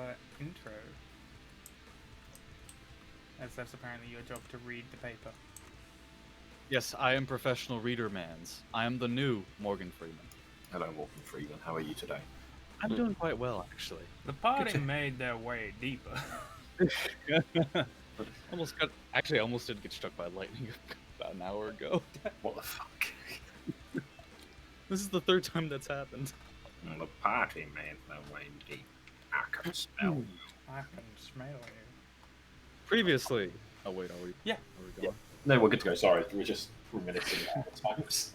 our intro. As that's apparently your job to read the paper. Yes, I am professional reader mans. I am the new Morgan Freeman. Hello, Morgan Freeman. How are you today? I'm doing quite well, actually. The party made their way deeper. Almost did get struck by lightning about an hour ago. What the fuck? This is the third time that's happened. The party made their way deep. I can smell you. I can smell you. Previously. Oh wait, are we? Yeah. Are we going? No, we're good to go. Sorry, we're just reminiscing at times.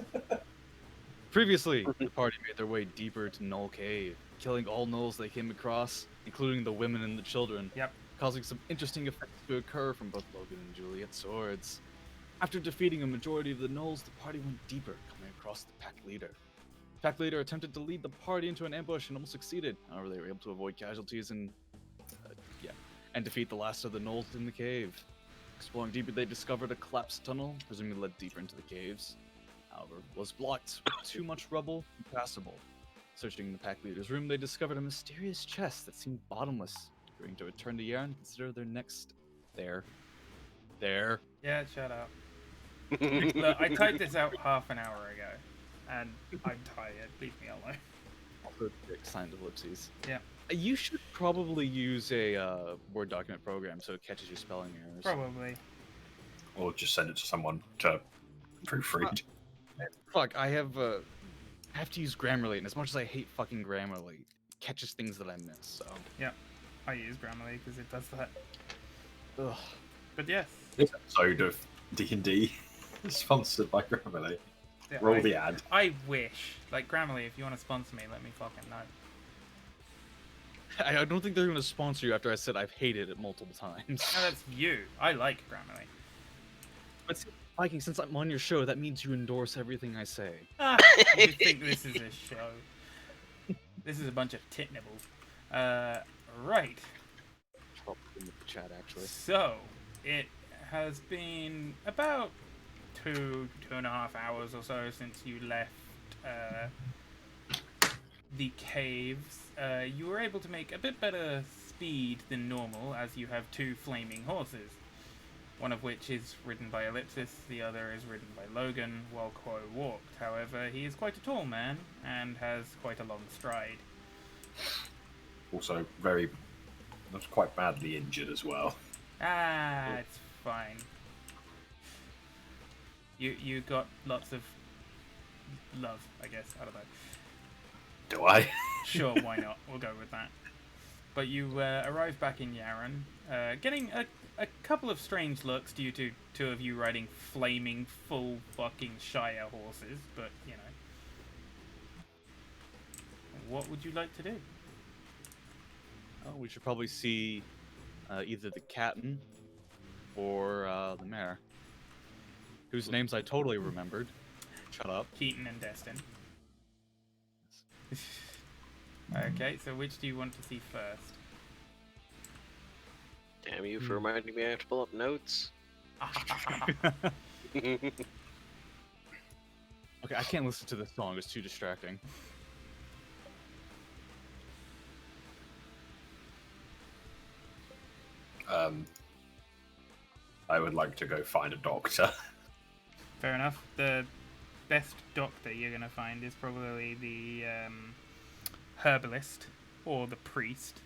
Previously, the party made their way deeper to Null Cave, killing all gnolls they came across, including the women and the children. Yep. Causing some interesting effects to occur from both Logan and Juliet's swords. After defeating a majority of the gnolls, the party went deeper, coming across the pack leader. The pack leader attempted to lead the party into an ambush and almost succeeded. However, they were able to avoid casualties and defeat the last of the gnolls in the cave. Exploring deeper, they discovered a collapsed tunnel, presumably led deeper into the caves. However, it was blocked with too much rubble, impassable. Searching the pack leader's room, they discovered a mysterious chest that seemed bottomless. Agreeing to return to Yara and consider their next... There. Yeah, shut up. Look, I typed this out half an hour ago, and I'm tired. Leave me alone. Signed ellipses. Yeah. You should probably use a Word document program so it catches your spelling errors. Probably. Or just send it to someone to proofread. Fuck, I have to use Grammarly, and as much as I hate fucking Grammarly, it catches things that I miss, so... Yeah. I use Grammarly because it does that. Ugh. But yes. This episode of D&D is sponsored by Grammarly. Yeah, Roll the ad. I wish. Like, Grammarly, if you want to sponsor me, let me fucking know. I don't think they're going to sponsor you after I said I've hated it multiple times. No, that's you. I like Grammarly. But Viking, since I'm on your show, that means you endorse everything I say. Ah, you think this is a show. This is a bunch of tit nibbles. Right. Probably in the chat, actually. So, it has been about 2.5 hours or so since you left the caves. You were able to make a bit better speed than normal, as you have 2 flaming horses. One of which is ridden by Ellipsis, the other is ridden by Logan, while Quo walked. However, he is quite a tall man, and has quite a long stride. Also, quite badly injured as well. Ah, it's fine. You got lots of love, I guess. I don't know. Do I? Sure, why not? We'll go with that. But you arrive back in Yaren, getting a couple of strange looks due to 2 of you riding flaming, full fucking Shire horses, but, you know. What would you like to do? Oh, we should probably see either the captain or the mayor, whose names I totally remembered. Shut up. Keaton and Destin. Okay, so which do you want to see first? Damn you for reminding me I have to pull up notes. Okay, I can't listen to this song. It's too distracting. I would like to go find a doctor. Fair enough. The best doctor you're going to find is probably the herbalist or the priest.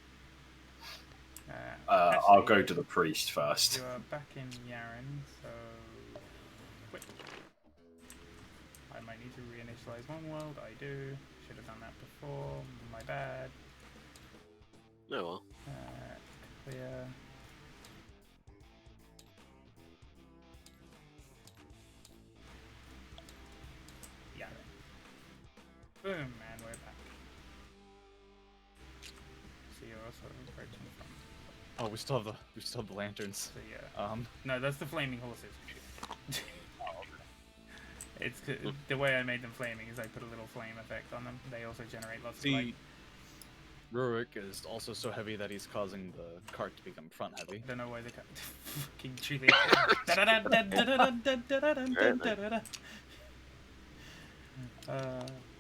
I'll go to the priest first. You are back in Yaren, so... Wait. I might need to reinitialize one world. I do. Should have done that before. My bad. Oh well. Clear. Yaren. Boom, and we're back. So you're also approaching from... Oh, we still have the lanterns. So yeah. No, that's the flaming horses. It's the way I made them flaming is I put a little flame effect on them. They also generate lots of light. Rurik is also so heavy that he's causing the cart to become front heavy. Don't know why the fucking Juliet.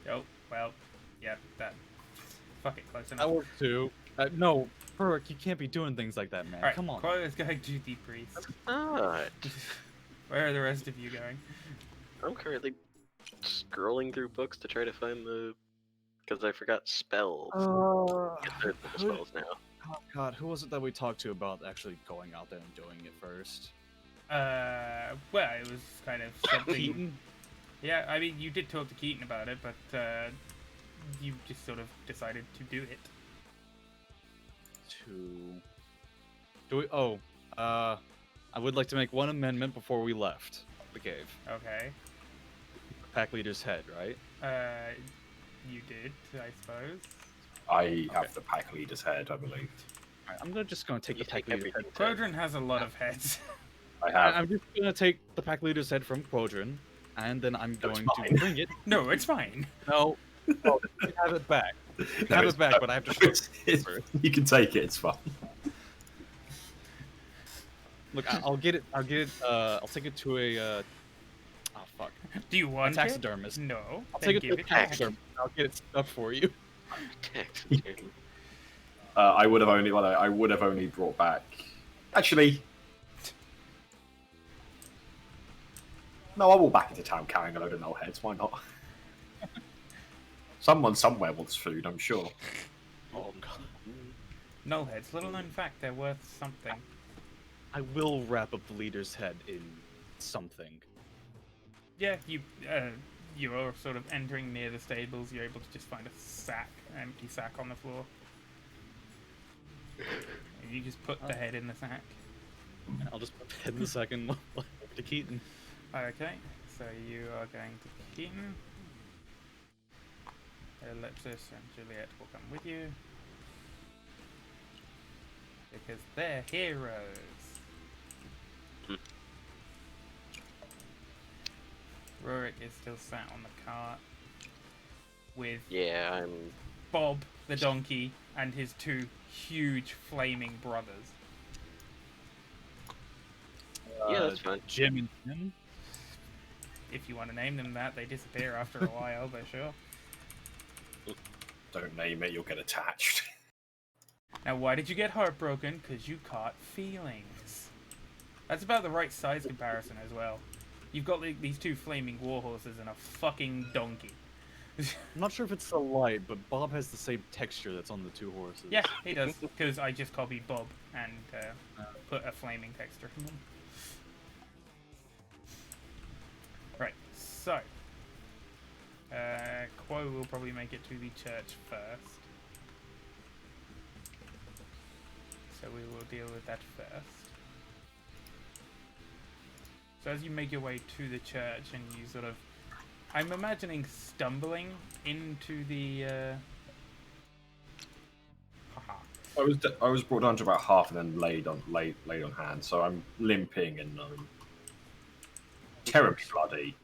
Oh well, yeah, that. Fuck it, close enough. That worked too. No, Burrick, you can't be doing things like that, man. Alright, Come on. Quo is going to decrease. Not. Where are the rest of you going? I'm currently scrolling through books to try to find the. Because I forgot spells. Get the spells now. Oh God, who was it that we talked to about actually going out there and doing it first? Well, it was kind of something. Keaton? Yeah, I mean, you did talk to Keaton about it, but you just sort of decided to do it. Do we? Oh, I would like to make one amendment before we left the cave. Okay. Pack leader's head, right? You did, I suppose. I have the pack leader's head, I believe. Alright, I'm just gonna take You the pack take leader's head. everything. Quodrin has a lot of heads. I have. I'm just gonna take the pack leader's head from Quodrin, and then I'm That's going fine. to bring it. No, it's fine. No, you can have it back. You can No, have it's- it back, but I have to show it's- first. you can take it. It's fine. Look, I'll get it. I'll get it. I'll take it to a. Oh fuck! Do you A want taxidermist. it? No. I'll then take it give to a back. taxidermist. I'll get it stuffed for you. Taxidermy. I would have only. Well, I would have only brought back. Actually, no. I walk back into town carrying a load of null heads. Why not? Someone somewhere wants food. I'm sure. Oh god! Nullheads, little known fact, they're worth something. I will wrap up the leader's head in something. Yeah, you're sort of entering near the stables. You're able to just find a sack, an empty sack on the floor. And you just put the head in the sack. And I'll just put the head in the second to Keaton. Okay, so you are going to Keaton. Ellipsis and Juliet will come with you. Because they're heroes. Rurik is still sat on the cart with Yeah, I'm. Bob the donkey and his two huge flaming brothers. Yeah, that's fine. Jim and Tim. If you want to name them that, they disappear after a while, but sure. Don't name it. You'll get attached. Now, why did you get heartbroken? Because you caught feelings. That's about the right size comparison as well. You've got like, these two flaming warhorses and a fucking donkey. I'm not sure if it's the light, but Bob has the same texture that's on the two horses. Yeah, he does. Because I just copied Bob and put a flaming texture from him. Right, so. Quo will probably make it to the church first. So we will deal with that first. So as you make your way to the church and you sort of... I'm imagining stumbling into the... Haha. I was brought down to about half and then laid on hand. So I'm limping and terribly bloody.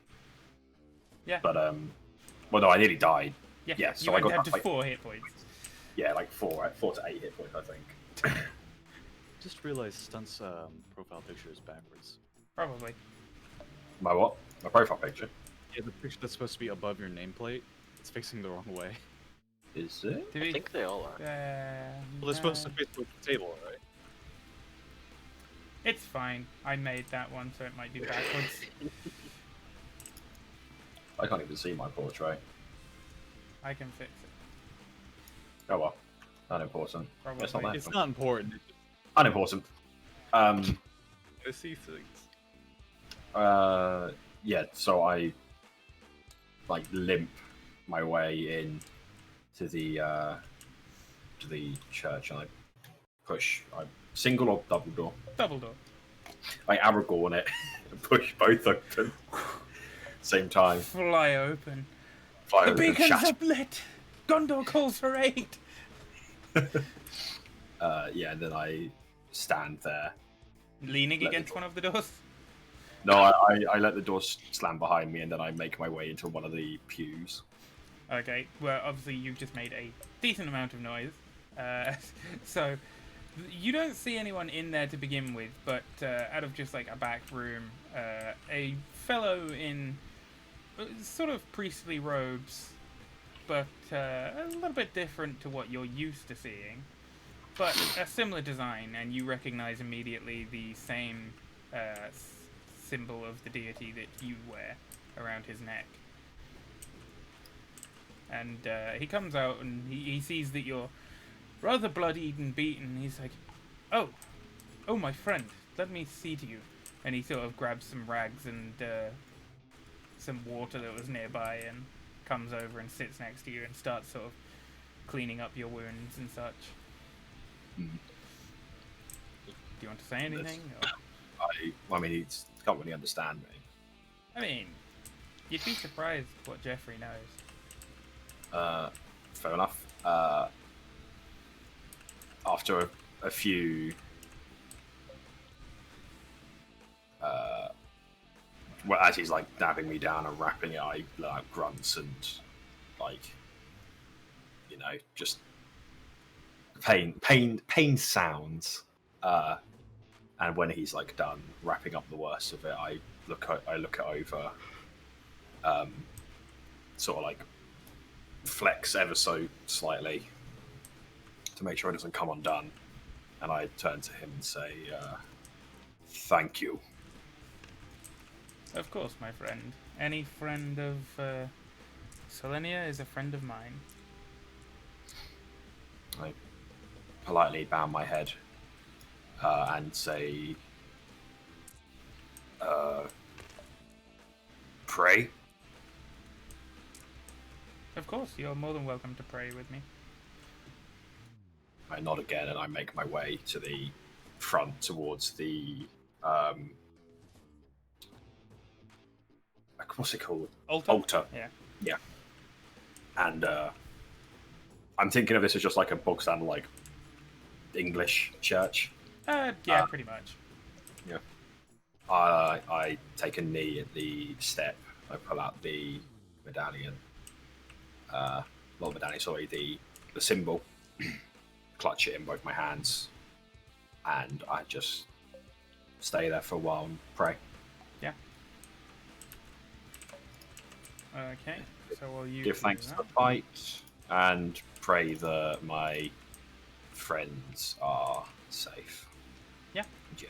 Yeah. But well, no, I nearly died. Yeah, Yeah, you so I went got down that, to like- 4 hit points. Yeah, like 4 to 8 hit points, I think. Just realized Stunt's profile picture is backwards. Probably. My what? My profile picture. Yeah, the picture that's supposed to be above your nameplate, it's facing the wrong way. Is it? To I be think they all are. Well, they're supposed to face towards the table, right? It's fine. I made that one, so it might be backwards. I can't even see my portrait. I can fix it. Oh well. Unimportant. Probably. It's not that. It's not important. It's just, Unimportant. I see things. Yeah, so I like limp my way in to the church and I single or double door. Double door. I Aragorn it and push both open. Same time. Fly open. Fire The open, beacons shatter. are lit! Gondor calls for aid! Yeah, and then I stand there. Leaning Let me against go. one of the doors. No, I let the door slam behind me and then I make my way into one of the pews. Okay, well, obviously you just made a decent amount of noise. So, you don't see anyone in there to begin with, but out of just like a back room, a fellow in sort of priestly robes, but a little bit different to what you're used to seeing, but a similar design, and you recognize immediately the same symbol of the deity that you wear around his neck. And he comes out and he sees that you're rather bloodied and beaten. He's like, oh, my friend, let me see to you. And he sort of grabs some rags and some water that was nearby and comes over and sits next to you and starts sort of cleaning up your wounds and such. Mm. Do you want to say anything? Or? I mean, he can't really understand me. I mean, you'd be surprised what Jeffrey knows. Fair enough. After a few well, as he's like dabbing me down and wrapping it, I let out grunts and like, you know, just pain sounds. And when he's like done wrapping up the worst of it, I look it over, sort of like flex ever so slightly to make sure it doesn't come undone, and I turn to him and say, "Thank you." Of course, my friend. Any friend of Selenia is a friend of mine. I politely bow my head and say, "Pray." Of course, you're more than welcome to pray with me. I nod again and I make my way to the front towards the what's it called? Altar? Yeah. And I'm thinking of this as just like a bog standard, like English church. Pretty much. Yeah. I take a knee at the step. I pull out the medallion. Not the medallion, sorry, the symbol. Clutch it in both my hands, and I just stay there for a while and pray. Yeah. Okay. So will you give thanks for the fight and pray that my friends are safe. Yeah. Yeah.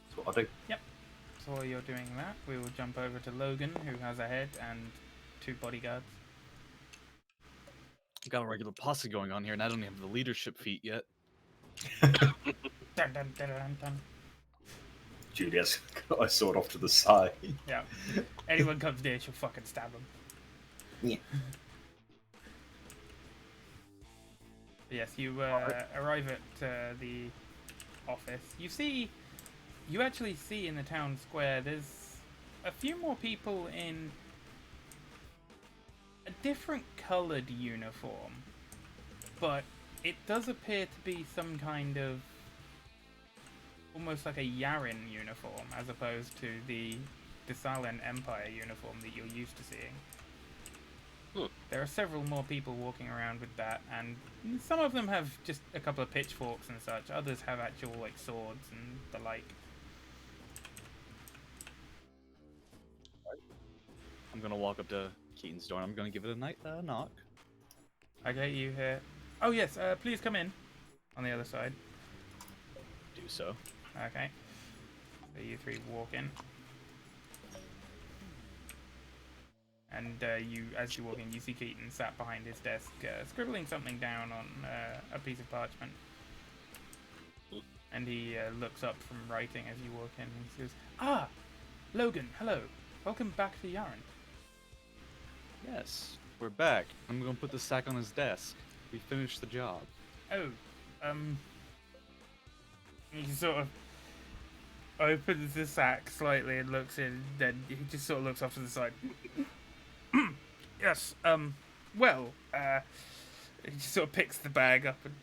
That's what I'll do. Yep. So while you're doing that, we will jump over to Logan, who has a head and 2 bodyguards. Got a regular posse going on here, and I don't even have the leadership feat yet. Dun, dun, dun, dun, dun. Julia's got a sword off to the side. Yeah. Anyone comes near, she'll fucking stab him. Yeah. Yes, you arrive at the office. You actually see in the town square, there's a few more people in a different coloured uniform, but it does appear to be some kind of almost like a Yaren uniform as opposed to the Desalan Empire uniform that you're used to seeing. There are several more people walking around with that, and some of them have just a couple of pitchforks and such. Others have actual like swords and the like. I'm gonna walk up to Keaton's door and I'm gonna give it a knock. Okay, you hear. Oh yes, please come in. On the other side. Do so. Okay. So you 3 walk in. And as you walk in, you see Keaton sat behind his desk, scribbling something down on a piece of parchment. And he looks up from writing as you walk in, and he says, "Ah, Logan, hello. Welcome back to Yaren." Yes, we're back. I'm gonna put the sack on his desk. We finished the job. Oh, he sort of opens the sack slightly and looks in, then he just sort of looks off to the side. Yes, well, he just sort of picks the bag up and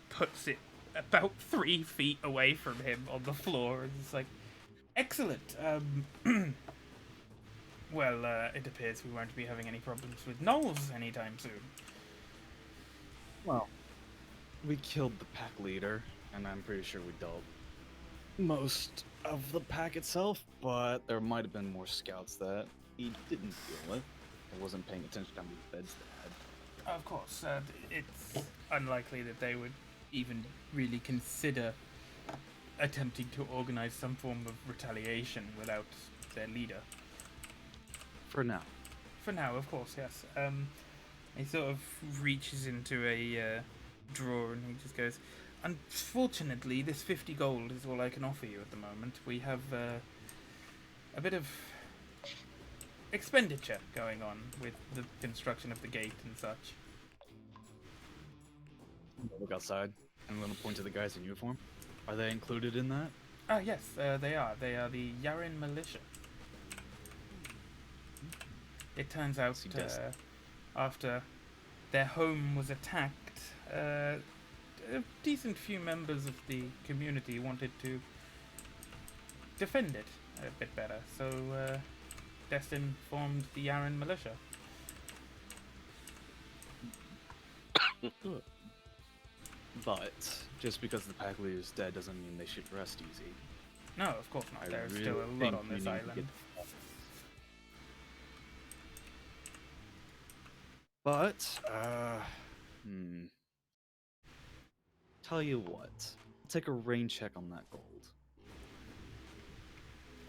puts it about 3 feet away from him on the floor, and he's like, "Excellent, well, it appears we won't be having any problems with gnolls anytime soon." Well, we killed the pack leader, and I'm pretty sure we dealt most of the pack itself, but there might have been more scouts that he didn't deal with. I wasn't paying attention to how many beds they had. Of course, it's unlikely that they would even really consider attempting to organize some form of retaliation without their leader. For now. For now, of course, yes. He sort of reaches into a drawer and he just goes, "Unfortunately, this 50 gold is all I can offer you at the moment. We have a bit of expenditure going on with the construction of the gate and such." Look outside. I'm going to point to the guys in uniform. Are they included in that? Ah, yes, they are. They are the Yaren militia. It turns out, after their home was attacked, a decent few members of the community wanted to defend it a bit better, so Destin formed the Yaren militia. Good. But just because the pack leader is dead doesn't mean they should rest easy. No, of course not. I There's really still a lot think on we this need to island. get- But, tell you what. Take a rain check on that gold.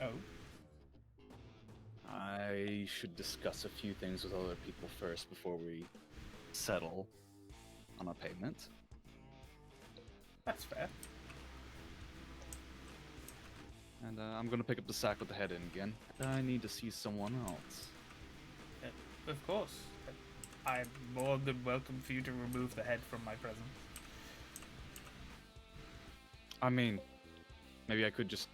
Oh, I should discuss a few things with other people first before we settle on a payment. that's fair. And I'm gonna pick up the sack with the head in again. I need to see someone else. Of course. I'm more than welcome for you to remove the head from my presence. I mean, maybe I could just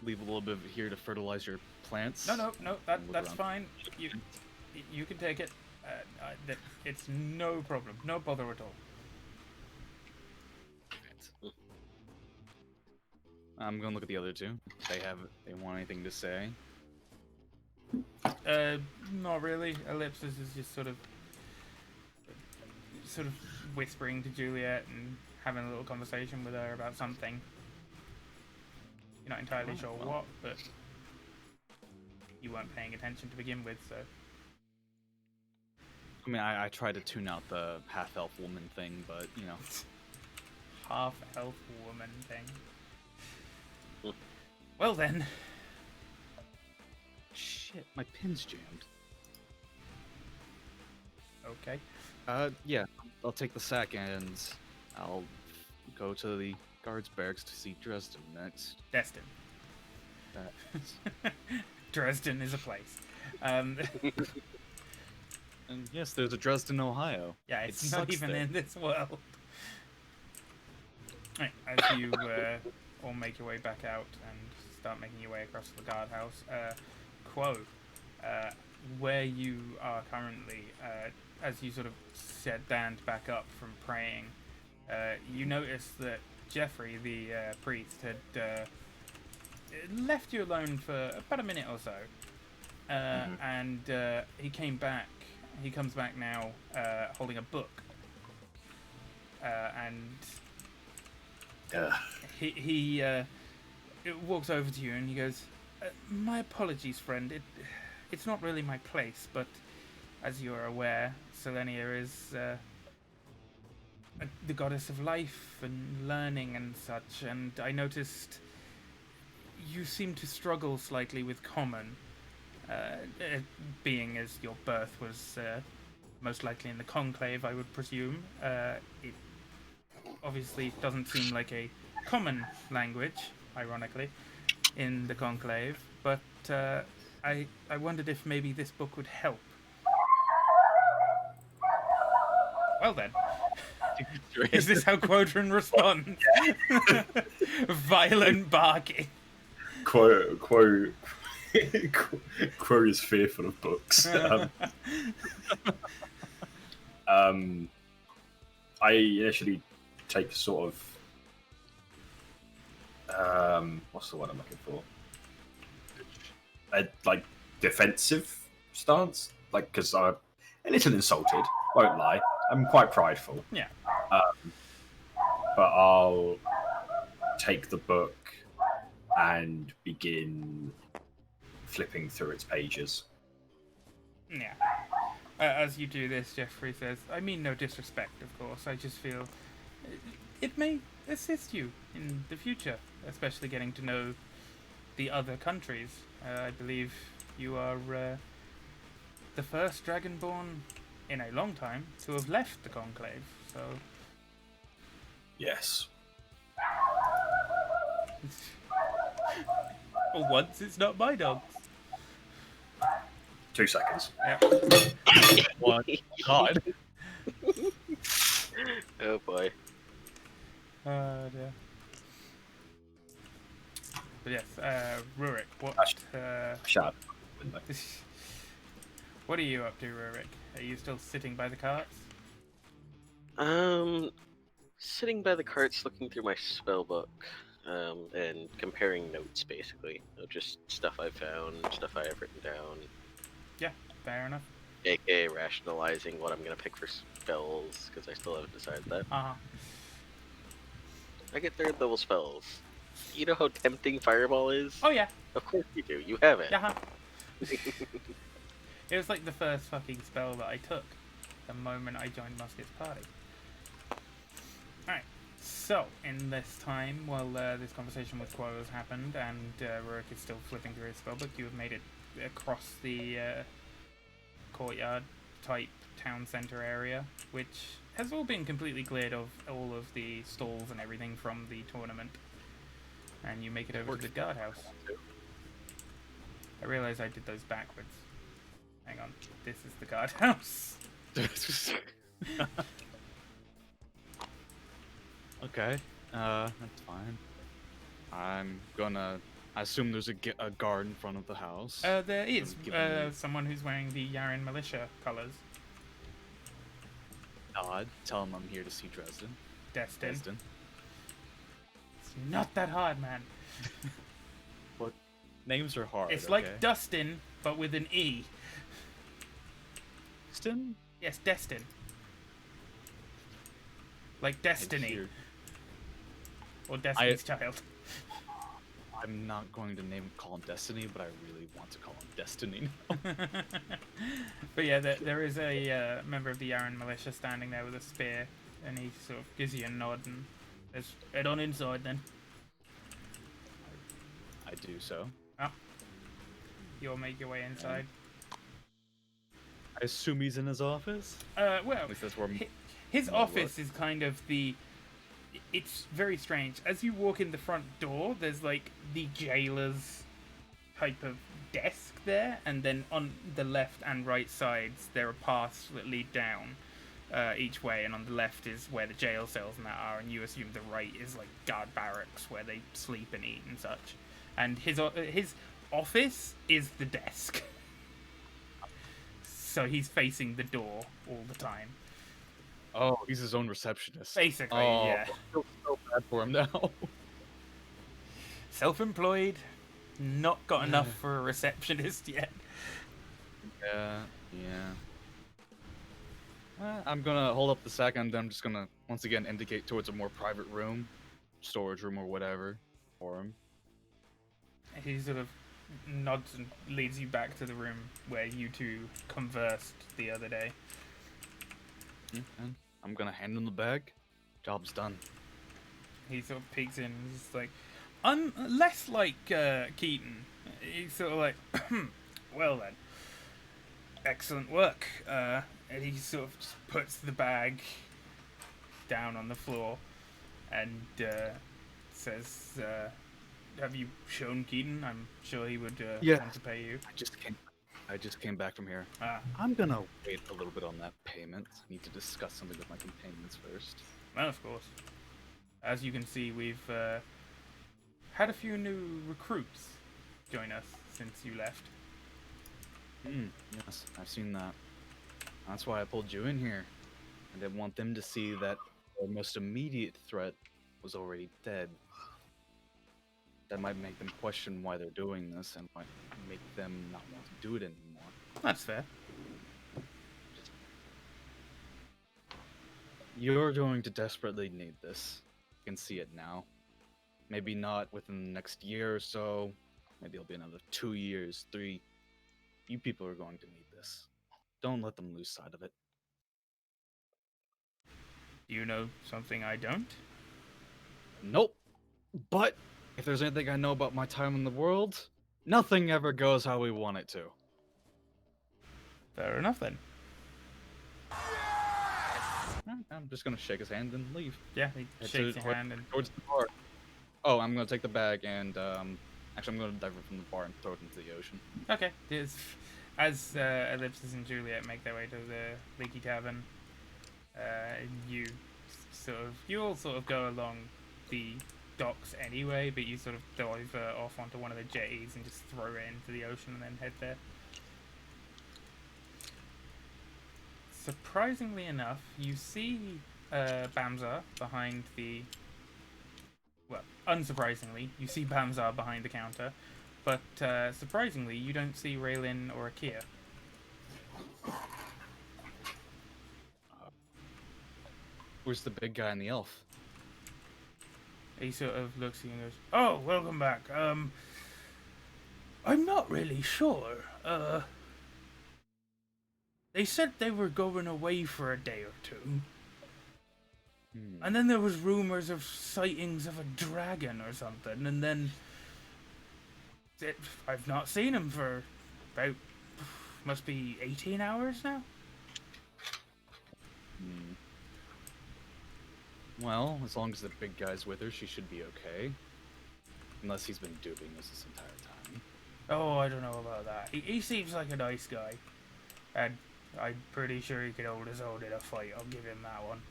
leave a little bit of it here to fertilize your plants. No, Look that's around. fine. You can take it. It's no problem, no bother at all. I'm gonna look at the other two. They want anything to say? Not really. Ellipsis is just sort of whispering to Juliet and having a little conversation with her about something. You're not entirely sure what, but you weren't paying attention to begin with, so. I mean, I tried to tune out the half-elf woman thing, but, you know. Half-elf woman thing. Well then. Shit, my pin's jammed. Okay. Yeah, I'll take the sack and I'll go to the guards barracks to see Dresden next. Destin. Dresden is a place. And yes, there's a Dresden, Ohio. Yeah, It it's not sucks even there. in this world. Right, as you all make your way back out and start making your way across the guardhouse, Quo, where you are currently, as you sort of stand back up from praying, you notice that Jeffrey, the priest, had left you alone for about a minute or so, and he came back. He comes back now, holding a book, and he walks over to you and he goes, "My apologies, friend. It's not really my place, but as you are aware, Selenia is the goddess of life and learning and such, and I noticed you seem to struggle slightly with common, being as your birth was most likely in the Conclave, I would presume. It obviously doesn't seem like a common language, ironically, in the Conclave, but I wondered if maybe this book would help." Well then. Is this how Quodrin responds? Violent barking. Quo is fearful of books. I initially take sort of what's the word I'm looking for? A like defensive stance, like because I'm a little insulted. Won't lie, I'm quite prideful. Yeah. But I'll take the book and begin flipping through its pages. Yeah. As you do this, Jeffrey says, I mean no disrespect, of course. I just feel it may assist you in the future, especially getting to know the other countries. I believe you are the first Dragonborn in a long time to have left the Conclave, so... Yes. For once, it's not my dogs. 2 seconds. Yep. What? God. Oh boy. Dear. But yes, Rurik, what Shut window. what are you up to, Rurik? Are you still sitting by the carts? Sitting by the carts, looking through my spell book, and comparing notes, basically. Just stuff I found, stuff I have written down, Yeah, fair enough. aka rationalizing what I'm gonna pick for spells, because I still haven't decided that. Uh-huh. I get 3rd level spells. You know how tempting Fireball is? Oh yeah, Of course you do, you have it. yeah. It was like the first fucking spell that I took the moment I joined Musket's party. Alright, so in this time, while this conversation with Quo has happened and Rurik is still flipping through his spellbook, you have made it across the courtyard type town center area, which has all been completely cleared of all of the stalls and everything from the tournament. And you make it over to the guardhouse. I realize I did those backwards. Hang on, this is the guardhouse. Okay, that's fine. I assume there's a guard in front of the house. There is Given me- someone who's wearing the Yaren militia colors. Nod. Tell him I'm here to see Dresden. Destin. Dresden. It's not that hard, man. Names are hard. It's okay? like Dustin, but with an E. Dresden. Yes, Destin. Like Destiny. Here. Or Destiny's Child. I'm not going to call him Destiny, but I really want to call him Destiny now. But yeah, there is a member of the Yaren militia standing there with a spear, and he sort of gives you a nod and says, "Head on inside then." I do so. You'll make your way inside. I assume he's in his office. Well, At least that's where his my office is kind of the... It's very strange. As you walk in the front door, there's like the jailer's type of desk there, and then on the left and right sides there are paths that lead down each way, and on the left is where the jail cells and that are, and you assume the right is like guard barracks where they sleep and eat and such. And his office is the desk. So he's facing the door all the time. Oh, he's his own receptionist. Basically, Oh, yeah. I feel so bad for him now. Self-employed, not got enough for a receptionist yet. Yeah. I'm gonna hold up the second. I'm just gonna once again indicate towards a more private room, storage room or whatever, for him. He sort of nods and leads you back to the room where you two conversed the other day. And I'm gonna hand him the bag. Job's done. He sort of peeks in and he's like, I'm less like Keaton. He's sort of like, well then, excellent work. And he sort of just puts the bag down on the floor and says, have you shown Keaton? I'm sure he would Yeah. want to pay you. I just came back from here. Ah, I'm gonna wait a little bit on that payment. I need to discuss something with my companions first. well, of course. As you can see, we've had a few new recruits join us since you left. Yes, I've seen that. That's why I pulled you in here. I didn't want them to see that their most immediate threat was already dead. That might make them question why they're doing this and might make them not want to do it anymore. That's fair. You're going to desperately need this. You can see it now. Maybe not within the next year or so. Maybe it'll be another 2 years, 3. You people are going to need this. don't let them lose sight of it. Do you know something I don't? Nope. But if there's anything I know about my time in the world, nothing ever goes how we want it to. Fair enough then. I'm just gonna shake his hand and leave. Yeah, he Head shakes to- your hand and towards the bar. Oh, I'm gonna take the bag and actually I'm gonna divert from the bar and throw it into the ocean. okay. As Ellipsis and Juliet make their way to the Leaky Tavern, you all sort of go along the docks anyway, but you sort of dive off onto one of the jetties and just throw it into the ocean and then head there. Surprisingly enough, you see Bamzar behind the... Well, unsurprisingly, you see Bamzar behind the counter, but surprisingly, you don't see Raylin or Akia. Where's the big guy and the elf? He sort of looks at you and goes, "Oh, welcome back. I'm not really sure. They said they were going away for a day or two. And then there was rumors of sightings of a dragon or something, and then I've not seen him for about, must be 18 hours now." Well, as long as the big guy's with her, she should be okay. Unless he's been duping us this entire time. Oh, I don't know about that. He seems like a nice guy, and I'm pretty sure he could hold his own in a fight. I'll give him that one.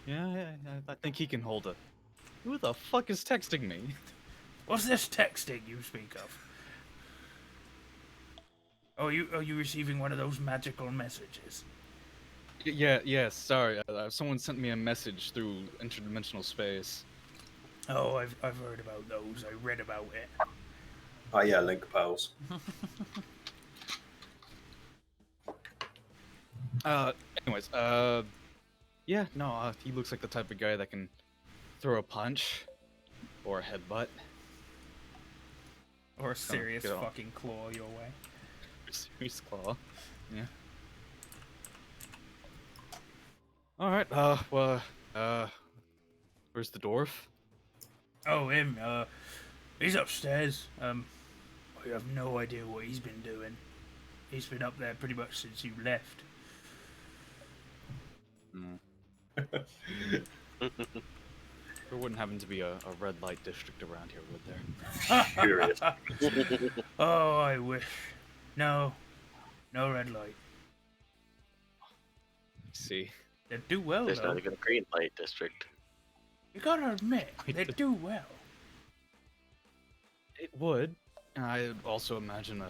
Yeah, I think he can hold it. Who the fuck is texting me? What's this texting you speak of? Oh, are you receiving one of those magical messages? Yeah, sorry. Someone sent me a message through interdimensional space. Oh, I've heard about those. I read about it. Oh yeah, link pearls. Anyways, yeah, no, he looks like the type of guy that can throw a punch or a headbutt. Or a serious get on. fucking claw your way. Serious claw. Yeah. Alright, where's the dwarf? Oh, him. He's upstairs. I have no idea what he's been doing. He's been up there pretty much since you left. There wouldn't happen to be a red light district around here, would there? Curious. Oh, I wish. No red light. See. They do well, There's though. not even a green light district. You gotta admit, they do well. It would. I also imagine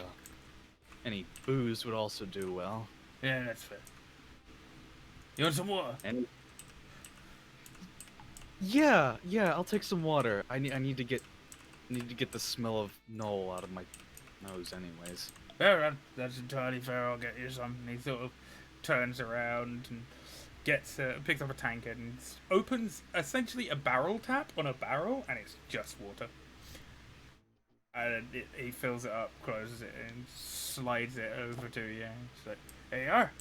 any booze would also do well. Yeah, that's fair. You want some water? And yeah, I'll take some water. I need to get the smell of Knoll out of my nose, anyways. Yeah, that's entirely fair. I'll get you some. And he sort of turns around and picks up a tankard and opens essentially a barrel tap on a barrel, and it's just water. And he fills it up, closes it, and slides it over to you. It's like, there you are.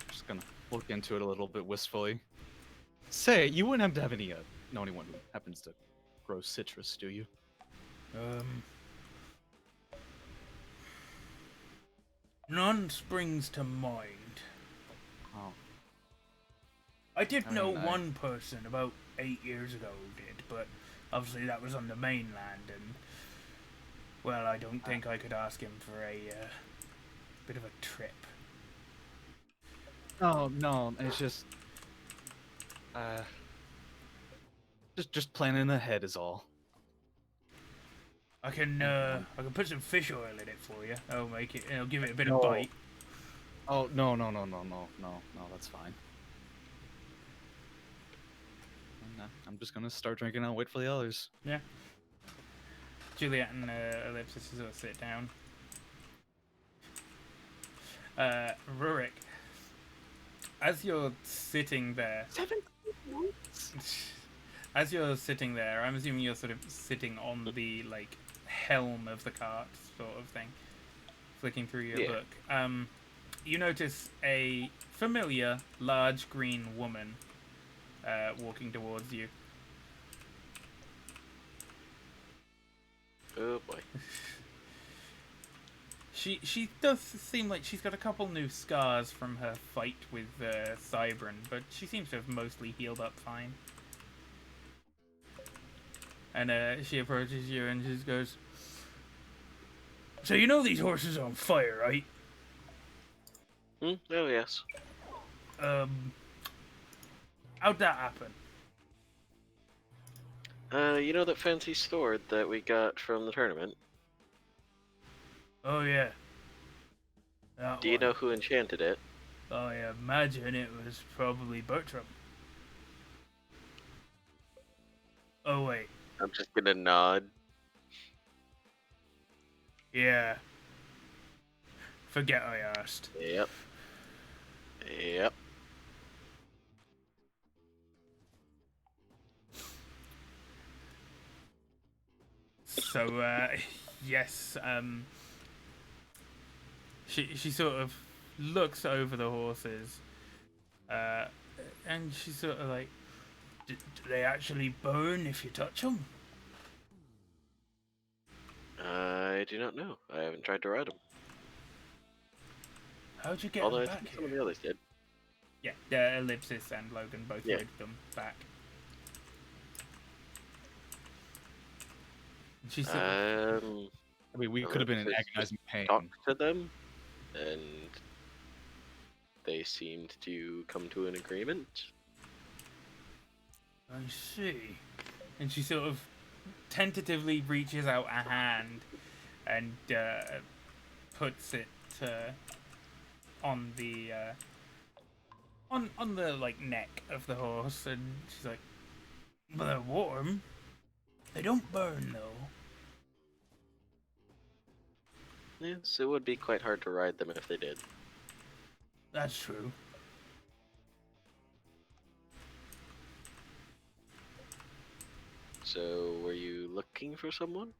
Just gonna look into it a little bit wistfully. Say, you wouldn't have to have know anyone who happens to grow citrus, do you? None springs to mind. Oh. I did I know mean, one person about 8 years ago who did, but obviously that was on the mainland, and well, I don't think I could ask him for a bit of a trip. Oh no, it's just planning ahead is all. I can put some fish oil in it for you. I'll give it a bit No. of bite. Oh no, that's fine. I'm just gonna start drinking and wait for the others. Yeah. Juliet and Ellipsis sort of sit down. Rurik, as you're sitting there, I'm assuming you're sort of sitting on the helm of the cart, sort of thing. flicking through your Yeah. book, you notice a familiar, large green woman walking towards you. Oh boy. She does seem like she's got a couple new scars from her fight with Cybran, but she seems to have mostly healed up fine. And she approaches you and just goes, "So you know these horses are on fire, right? Oh yes. How'd that happen?" You know that fancy sword that we got from the tournament? "Oh yeah. That Do you one. know who enchanted it? I imagine it was probably Bertram." "Oh wait, I'm just gonna nod. yeah. Forget I asked." Yep. Yep. So, yes, she sort of looks over the horses, and she's sort of like, do they actually burn if you touch them?" I do not know. I haven't tried to ride them. "How'd you get Although them I back think some of here?" the others did. Yeah, Ellipsis and Logan both Yeah. rode them back. And she sort of, I mean, we Well, could have been in it's just agonizing pain. talked to them, and they seemed to come to an agreement. "I see." And she sort of tentatively reaches out a hand and puts it on the on the like neck of the horse, and she's like, "Well, they're warm. They don't burn though." Yes, it would be quite hard to ride them if they did. "That's true." So, were you looking for someone?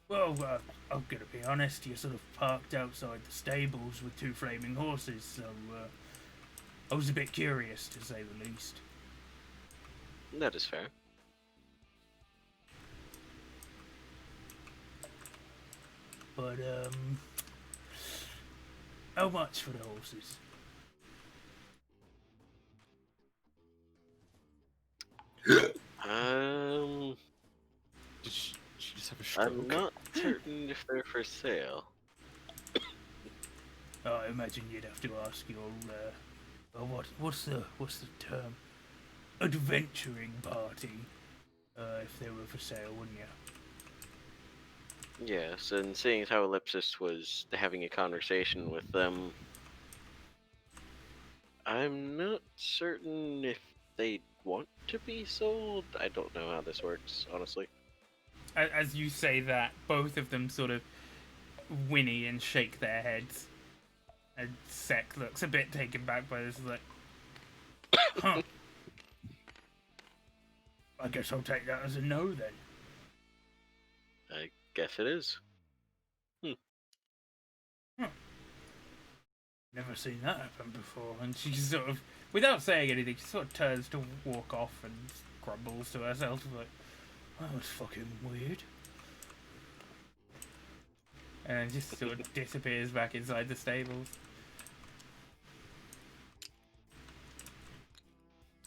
"Well, I'm gonna be honest. You sort of parked outside the stables with two flaming horses, so I was a bit curious, to say the least." That is fair. "But how much for the horses?" Um, Did she just have a stroke? I'm not certain if they're for sale. "I imagine you'd have to ask your what's the term? Adventuring party, if they were for sale, wouldn't you?" Yes, and seeing as how Ellipsis was having a conversation with them, I'm not certain if they want to be sold. I don't know how this works, honestly. As you say that, both of them sort of whinny and shake their heads. And Sek looks a bit taken back by this, like, "Huh. I guess I'll take that as a no then." I guess it is. "Never seen that happen before." And she sort of, without saying anything, she sort of turns to walk off and grumbles to herself, like, "That was fucking weird." And then just sort of disappears back inside the stables.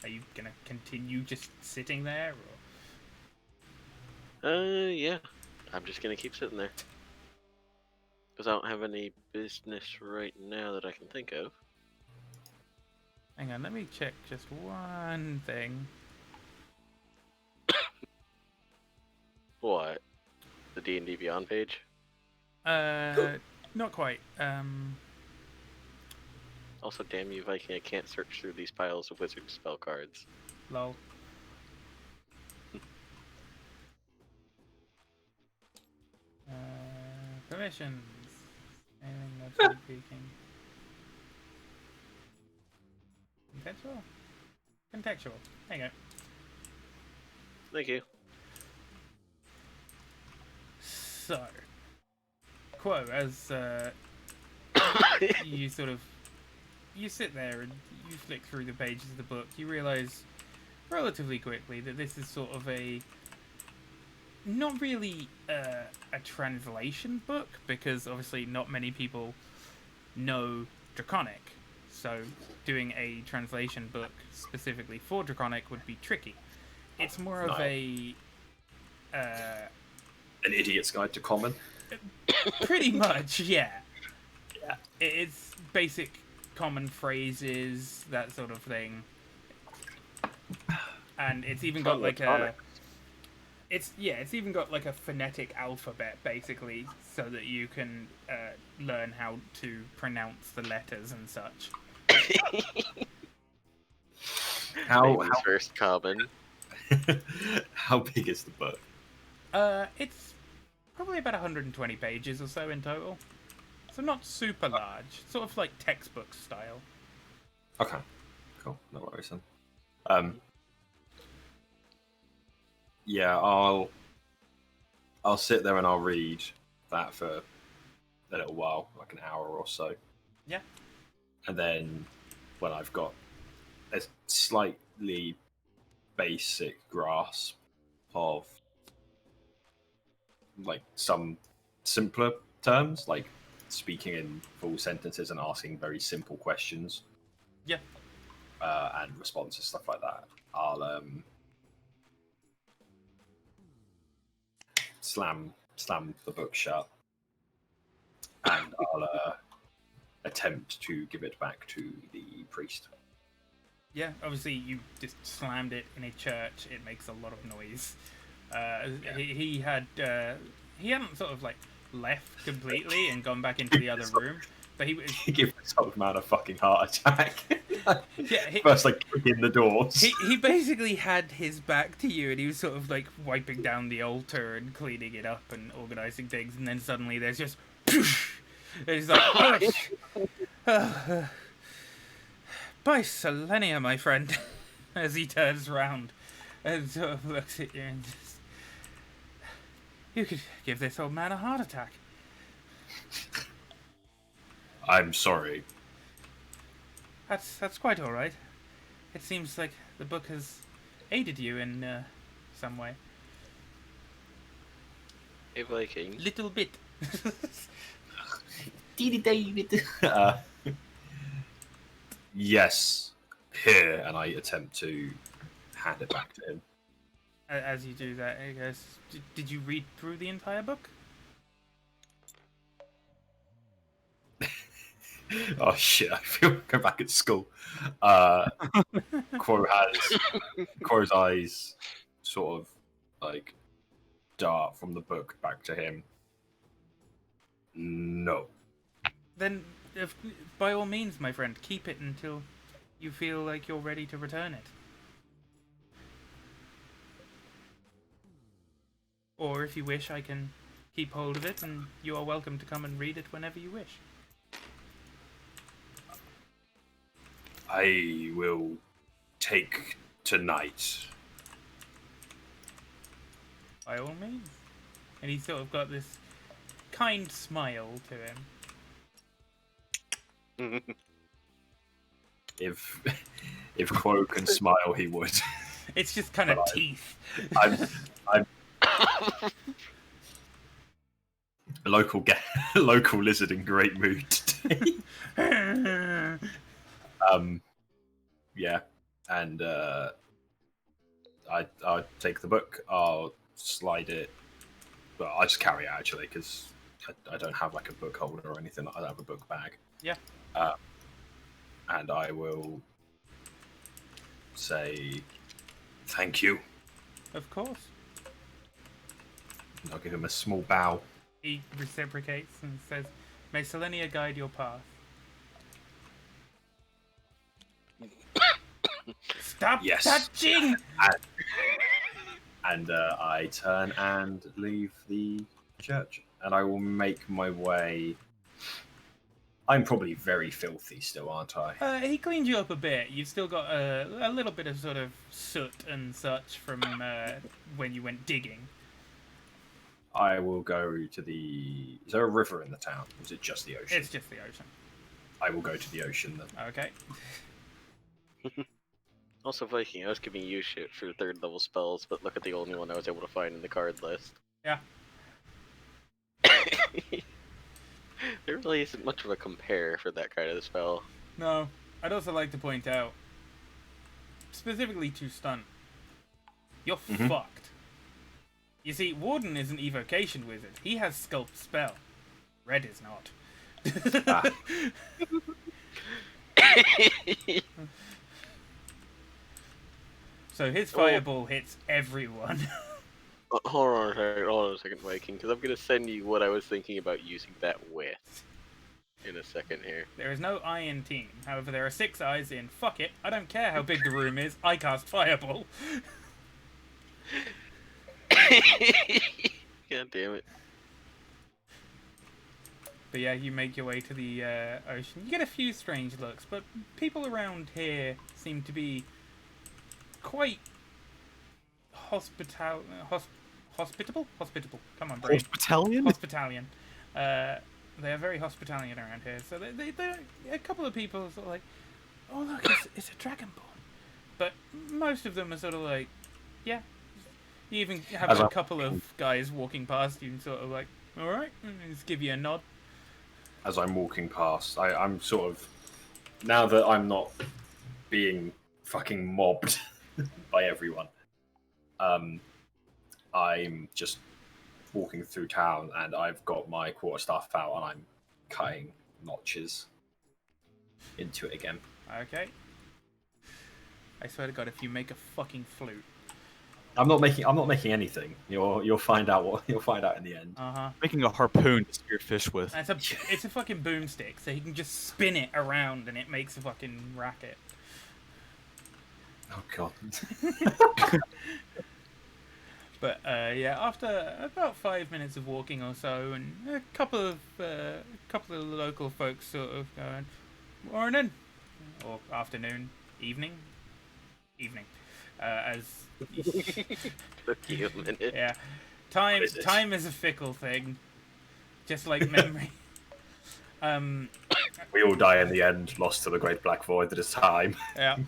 Are you gonna continue just sitting there, or? Yeah. I'm just gonna keep sitting there. Because I don't have any business right now that I can think of. Hang on, let me check just one thing. What? The D&D Beyond page? Not quite. Also, damn you, Viking, I can't search through these piles of wizard spell cards. Lol. Permissions. Anything that's not speaking. Contextual? Contextual. There you go. Thank you. So, Quo, as you sort of you sit there and you flick through the pages of the book, you realize relatively quickly that this is sort of a not really a translation book, because obviously not many people know Draconic, so doing a translation book specifically for Draconic would be tricky. It's more of an an idiot's guide to common. pretty much, yeah. Yeah. It's basic common phrases, that sort of thing. And it's even got like a it's even got like a phonetic alphabet, basically, so that you can learn how to pronounce the letters and such. Baby's first common. How big is the book? It's probably about 120 pages or so in total. So not super large, sort of like textbook style. Okay, cool. No worries then. Yeah, I'll sit there and I'll read that for a little while, like an hour or so. Yeah. And then when I've got a slightly basic grasp of like some simpler terms, like speaking in full sentences and asking very simple questions. Yeah. And responses, stuff like that. I'll slam the book shut, and I'll attempt to give it back to the priest. Yeah, obviously you just slammed it in a church. It makes a lot of noise. He hadn't sort of like left completely and gone back into the other room, but he was. He gave this old man a fucking heart attack. Yeah, First, like kicking the doors. He basically had his back to you, and he was sort of like wiping down the altar and cleaning it up and organizing things, and then suddenly there's just. And he's like, by Selenia, my friend, as he turns around and sort of looks at you and just, you could give this old man a heart attack. I'm sorry. That's quite all right. It seems like the book has aided you in some way. Hey, Viking. Little bit. David. Yes, here, and I attempt to hand it back to him. As you do that, I guess, did you read through the entire book? Oh shit! I feel like I'm back at school. Quo's eyes sort of like dart from the book back to him. No. Then, by all means, my friend, keep it until you feel like you're ready to return it. Or if you wish, I can keep hold of it, and you are welcome to come and read it whenever you wish. I will take tonight. By all means. And he's sort of got this kind smile to him. If Quo can smile, he would. It's just kind of teeth. I'm a local lizard in great mood today. Yeah, and I'll take the book. I'll slide it. Well, I just carry it actually because I don't have like a book holder or anything. I don't have a book bag. Yeah. And I will say thank you. Of course. I'll give him a small bow. He reciprocates and says, "May Selenia guide your path." Stop touching! And I turn and leave the church. And I will make my way. I'm probably very filthy still, aren't I? He cleaned you up a bit. You've still got a little bit of sort of soot and such from when you went digging. I will go to the. Is there a river in the town? Or is it just the ocean? It's just the ocean. I will go to the ocean then. Okay. Also, Viking, I was giving you shit for 3rd level spells, but look at the only one I was able to find in the card list. Yeah. There really isn't much of a compare for that kind of spell. No, I'd also like to point out, specifically to stun, you're fucked. You see, Warden is an evocation wizard. He has Sculpt spell. Red is not. Ah. So his fireball hits everyone. Hold on a second, Viking, because I'm gonna send you what I was thinking about using that with in a second here. There is no eye in team. However, there are 6 eyes in. Fuck it. I don't care how big the room is. I cast fireball. God damn it. But yeah, you make your way to the ocean. You get a few strange looks, but people around here seem to be quite hospitable. Come on, brain. Hospitalian? Hospitalian. They are very hospitalian around here. So they're a couple of people are sort of like, oh look, it's a dragonborn. But most of them are sort of like, yeah. You even have a couple of guys walking past you and sort of like, all right, and just give you a nod. As I'm walking past, I'm sort of, now that I'm not being fucking mobbed by everyone, I'm just walking through town and I've got my quarterstaff out and I'm cutting notches into it again. Okay. I swear to God, if you make a fucking flute. I'm not making anything. You'll find out in the end. Making a harpoon to spear fish with. It's a fucking boomstick, so he can just spin it around and it makes a fucking racket. Oh god. But yeah, after about 5 minutes of walking or so, and a couple of local folks sort of going, morning, or afternoon, evening, as Took you a minute. yeah, time is a fickle thing, just like memory. We all die in the end, lost to the great black void that is time. Yeah.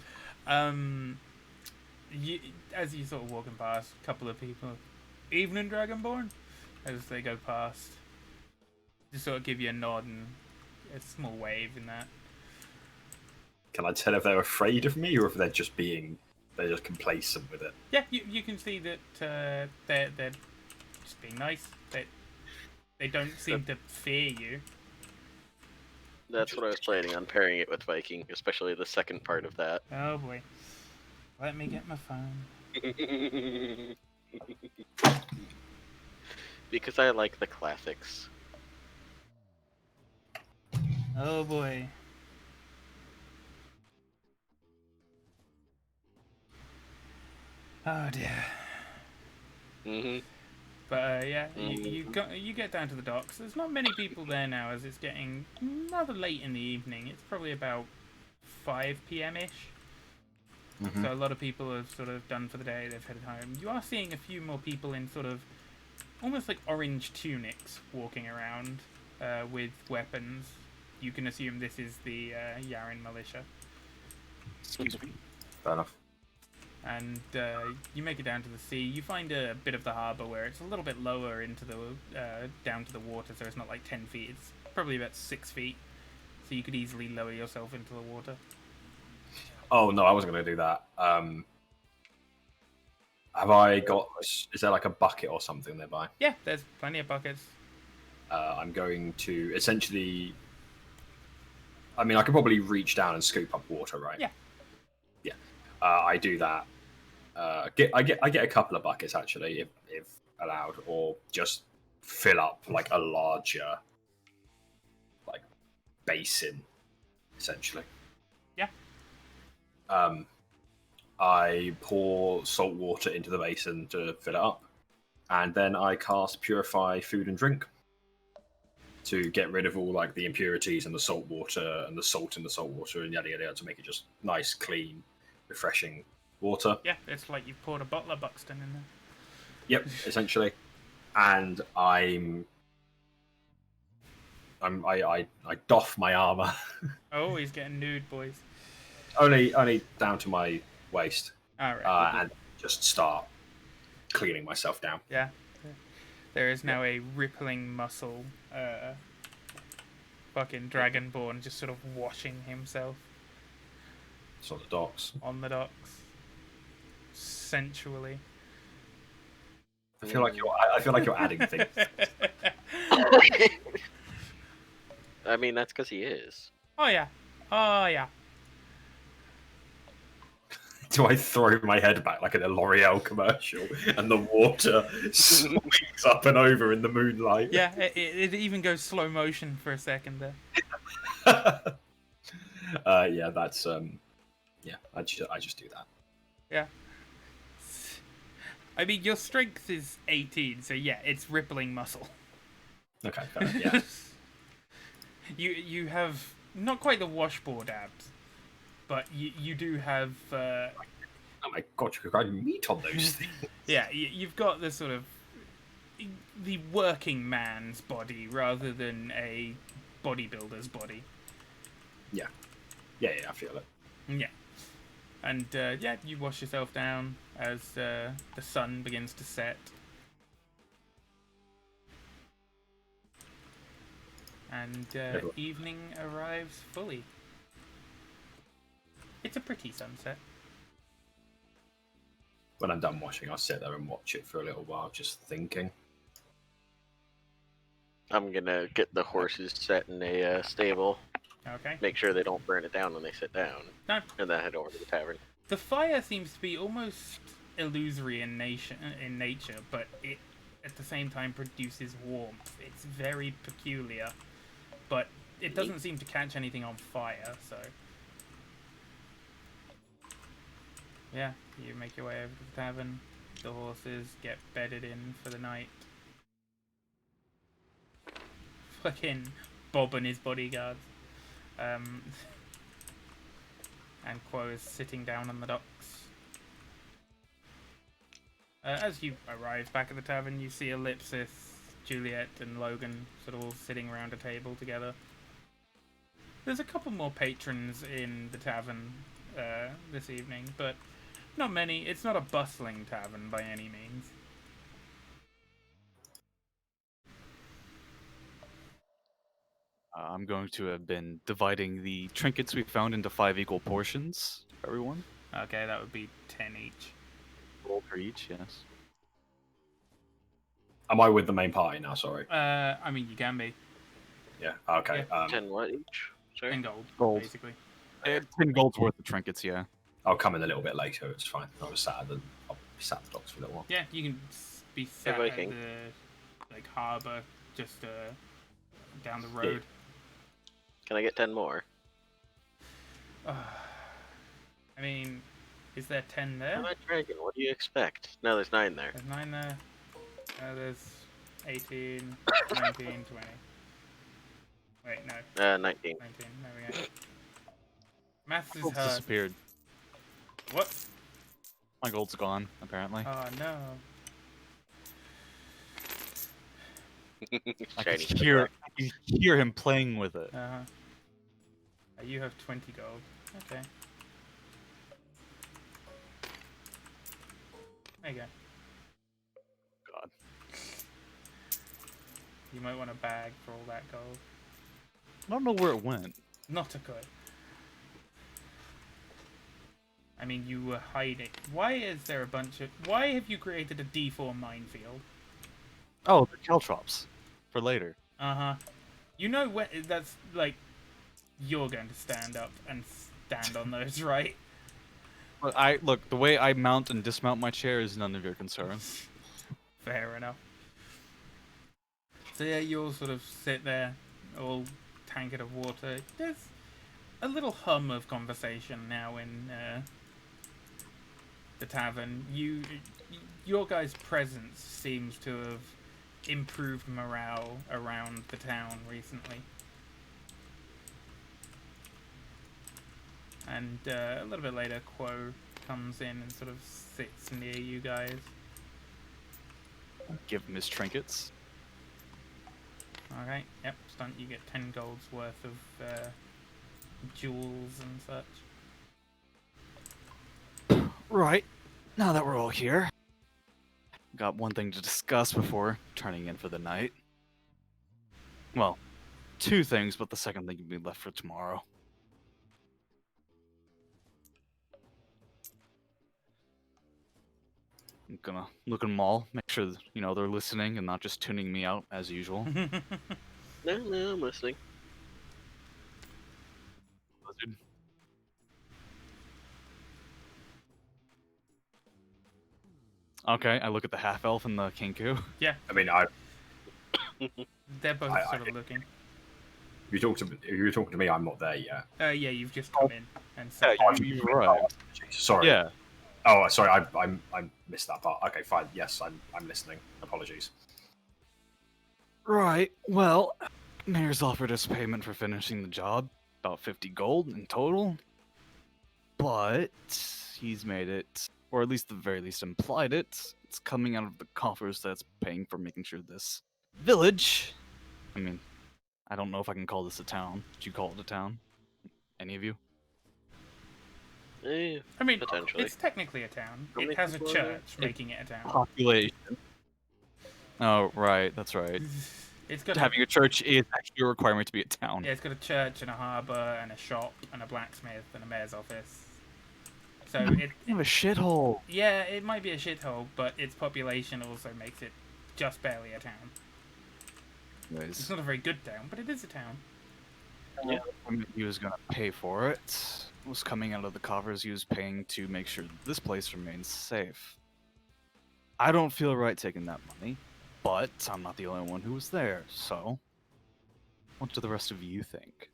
As you sort of walking past, a couple of people, evening Dragonborn, as they go past, just sort of give you a nod and a small wave in that. Can I tell if they're afraid of me or if they're just complacent with it? Yeah, you can see that they're just being nice. They don't seem to fear you. That's what I was planning on pairing it with Viking, especially the second part of that. Oh boy. Let me get my phone. Because I like the classics. Oh boy. Oh dear. But yeah, you get down to the docks. There's not many people there now, as it's getting rather late in the evening. It's probably about 5 p.m. ish. So a lot of people have sort of done for the day. They've headed home. You are seeing a few more people in sort of almost like orange tunics walking around with weapons. You can assume this is the Yaren militia. Excuse me. Fair enough. And you make it down to the sea. You find a bit of the harbour where it's a little bit lower into the down to the water, so it's not like 10 feet. It's probably about 6 feet, so you could easily lower yourself into the water. Oh no, I wasn't going to do that. Have I got? Is there like a bucket or something nearby? Yeah, there's plenty of buckets. I'm going to essentially. I mean, I could probably reach down and scoop up water, right? Yeah. Yeah. I do that. I get a couple of buckets actually, if allowed, or just fill up like a larger like basin, essentially. Yeah. I pour salt water into the basin to fill it up, and then I cast Purify Food and Drink to get rid of all like the impurities and the salt water and the salt in the salt water and yada yada yada, to make it just nice, clean, refreshing water. Yeah, it's like you've poured a bottle of Buxton in there. Yep, essentially. and I doff my armor, Oh, he's getting nude, boys. only down to my waist, All right. and just start cleaning myself down. Yeah. There is now a rippling muscle, fucking dragonborn just sort of washing himself It's on the docks. on the docks, sensually. I feel like you're adding things. I mean, that's because he is. Oh yeah. Oh yeah. Do I throw my head back like in a L'Oreal commercial, and the water swings up and over in the moonlight? Yeah. It even goes slow motion for a second there. Yeah, that's yeah. I just do that. Yeah. I mean, your strength is 18, so yeah, it's rippling muscle. Okay, fair enough, yeah. You have not quite the washboard abs, but you do have. Oh my god, you could grind meat on those things. Yeah, you've got the sort of the working man's body rather than a bodybuilder's body. Yeah, I feel it. Yeah. And yeah, you wash yourself down as the sun begins to set. And evening arrives fully. It's a pretty sunset. When I'm done washing, I'll sit there and watch it for a little while, just thinking. I'm gonna get the horses set in a stable. Okay. Make sure they don't burn it down when they sit down. No. And then head over to the tavern. The fire seems to be almost illusory in nature, but it at the same time produces warmth. It's very peculiar, but it doesn't seem to catch anything on fire, so... Yeah, you make your way over to the tavern. The horses get bedded in for the night. Fucking Bob and his bodyguards. And Quo is sitting down on the docks. As you arrive back at the tavern, you see Ellipsis, Juliet, and Logan sort of all sitting around a table together. There's a couple more patrons in the tavern this evening, but not many. It's not a bustling tavern by any means. I'm going to have been dividing the trinkets we found into 5 equal portions for everyone. Okay, that would be 10 each. Roll for each, yes. Am I with the main party now? Sorry. I mean, you can be. Yeah. Okay. 10 what each? Sorry? 10 gold, Gold. basically. 10 gold's worth of trinkets, yeah. I'll come in a little bit later. It's fine. I'll be sat at the docks for a little while. Yeah, you can be sat at Viking. the harbour just down the road. Can I get 10 more? I mean, is there 10 there? I'm a dragon. What do you expect? No, there's 9 there. There's 9 there. There's 18, 19, 20. Wait, no. 19. 19. There we go. Maths is Gold's hard. disappeared. What? My gold's gone, apparently. Oh, no. I Shiny. can hear him playing with it. Uh-huh. You have 20 gold. Okay. There you go. God. You might want a bag for all that gold. I don't know where it went. Not a good. I mean, you were hiding. Why is there a bunch of... Why have you created a D4 minefield? Oh, the caltrops. For later. Uh-huh. You know when... That's, like... You're going to stand up and stand on those, right? But look, the way I mount and dismount my chair is none of your concern. Fair enough. So yeah, you all sort of sit there, all tankard of water. There's a little hum of conversation now in the tavern. Your guys' presence seems to have improved morale around the town recently. And a little bit later, Quo comes in and sort of sits near you guys. give him his trinkets. Alright, yep, stunt, you get 10 gold's worth of jewels and such. Right. Now that we're all here, got one thing to discuss before turning in for the night. Well, two things, but the second thing can be left for tomorrow. I'm gonna look at them all, make sure they're listening and not just tuning me out as usual. No, I'm listening. Blizzard. Okay, I look at the half elf and the Kenku. Yeah, I mean, they're both I- sort of looking. if you're talking to me, I'm not there yet. Yeah, you've just come in and Yeah, sat you down. arrived. Sorry. Yeah. Oh, sorry. I missed that part. Okay, fine. Yes, I'm listening. Apologies. Right. Well, Mayor's offered us payment for finishing the job, about 50 gold in total. But he's made it, or at least the very least implied it. It's coming out of the coffers that's paying for making sure this village. I mean, I don't know if I can call this a town. Would you call it a town? Any of you? Eh, I mean, Potentially. it's technically a town. How It many has a people are there? church, making it a town. Population. Oh, right. That's right. It's got Having a church is actually a requirement to be a town. yeah, it's got a church and a harbour and a shop and a blacksmith and a mayor's office. So it, Kind of a shithole. yeah, it might be a shithole, but its population also makes it just barely a town. It's not a very good town, but it is a town. He was gonna pay for it. Was coming out of the coffers he was paying to make sure this place remains safe. I don't feel right taking that money, but I'm not the only one who was there, so what do the rest of you think?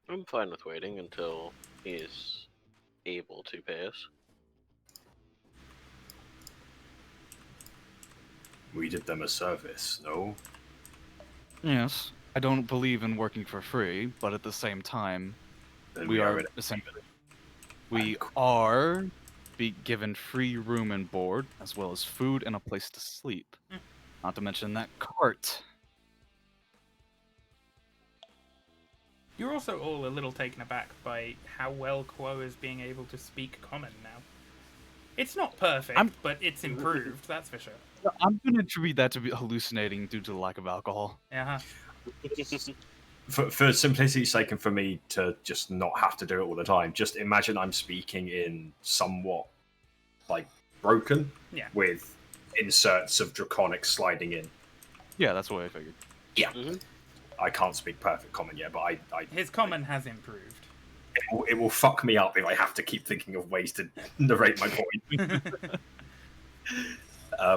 I'm fine with waiting until he's able to pay us. We did them a service, no? Yes, I don't believe in working for free, but at the same time, Then we are already- essentially we are be given free room and board, as well as food and a place to sleep. Mm. Not to mention that cart. You're also all a little taken aback by how well Quo is being able to speak common now. It's not perfect, I'm- but it's improved, that's for sure. I'm gonna attribute that to be hallucinating due to the lack of alcohol. Yeah. For simplicity's sake and for me to just not have to do it all the time, just imagine I'm speaking in somewhat like broken Yeah. with inserts of draconic sliding in. Yeah, that's what I figured. I can't speak perfect common yet, but His common has improved. it will fuck me up if I have to keep thinking of ways to narrate my point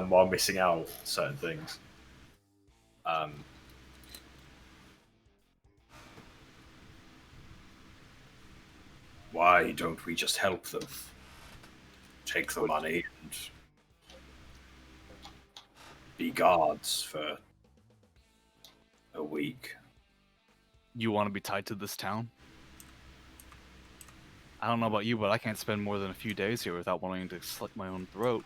while missing out certain things. Why don't we just help them? Take the money and be guards for a week. You want to be tied to this town? I don't know about you, but I can't spend more than a few days here without wanting to slit my own throat.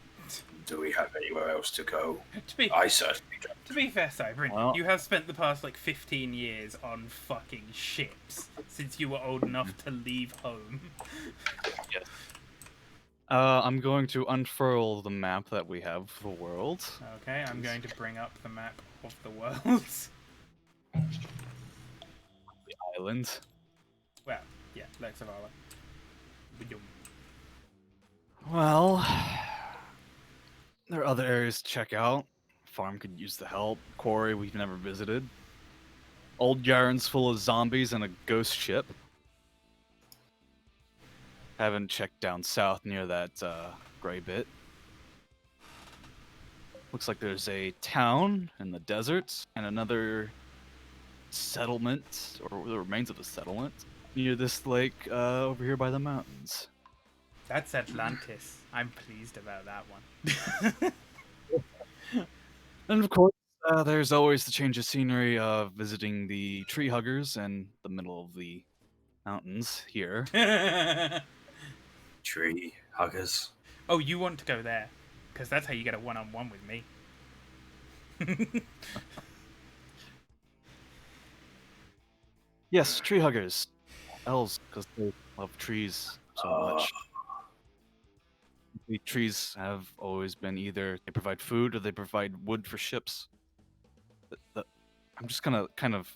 Do we have anywhere else to go? To be I certainly don't. to be fair, Cybrin, Well- you have spent the past 15 years on fucking ships since you were old enough to leave home. I'm going to unfurl the map that we have of the world. Okay, I'm going to bring up the map of the world. The island. Well, yeah, Lexavala. Ba-dum. Well, there are other areas to check out. Farm could use the help. Quarry we've never visited. Old Yarn's full of zombies and a ghost ship. Haven't checked down south near that gray bit. Looks like there's a town in the desert and another settlement, or the remains of a settlement, near this lake over here by the mountains. That's Atlantis. I'm pleased about that one. And of course, there's always the change of scenery of visiting the tree huggers in the middle of the mountains here. Tree huggers. Oh, you want to go there? Because that's how you get a one-on-one with me. Yes, tree huggers. Elves, because they love trees so much. The trees have always been either they provide food or they provide wood for ships. I'm just gonna kind of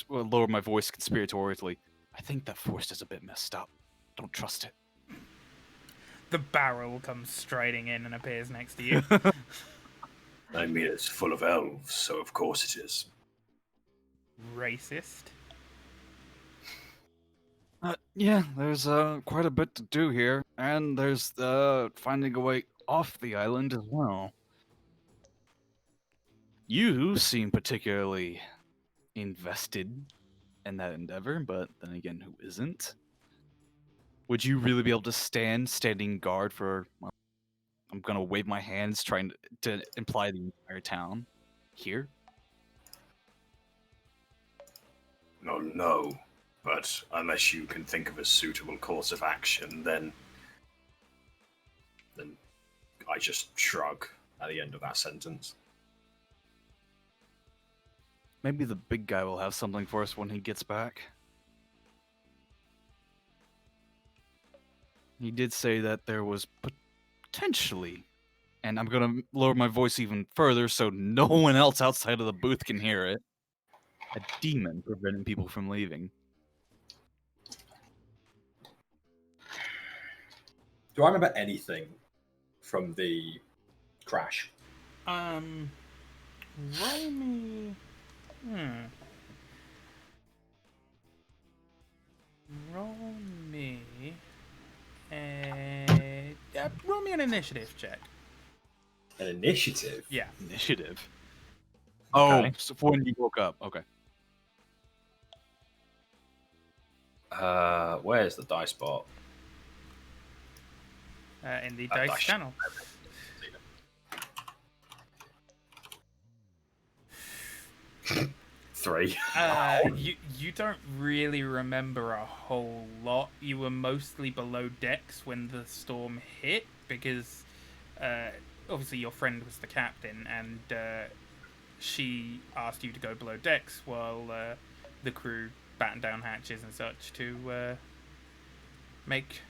lower my voice conspiratorially. I think that forest is a bit messed up. Don't trust it. The barrel comes striding in and appears next to you. I mean, it's full of elves, so of course it is. Racist. Yeah, there's quite a bit to do here, and there's finding a way off the island as well. You seem particularly invested in that endeavor, but then again, who isn't? Would you really be able to standing guard for? Well, I'm gonna wave my hands, trying to imply the entire town here. No. But unless you can think of a suitable course of action, then I just shrug at the end of that sentence. Maybe the big guy will have something for us when he gets back. He did say that there was potentially, and I'm gonna lower my voice even further so no one else outside of the booth can hear it, a demon preventing people from leaving. Do I remember anything from the crash? Roll me. Roll me. Roll me an initiative check. An initiative? Yeah. Initiative. Okay. Oh, so for when you woke up. Okay. Where's the dice bot? In the dice channel. 3. You don't really remember a whole lot. You were mostly below decks when the storm hit because obviously your friend was the captain and she asked you to go below decks while the crew battened down hatches and such to make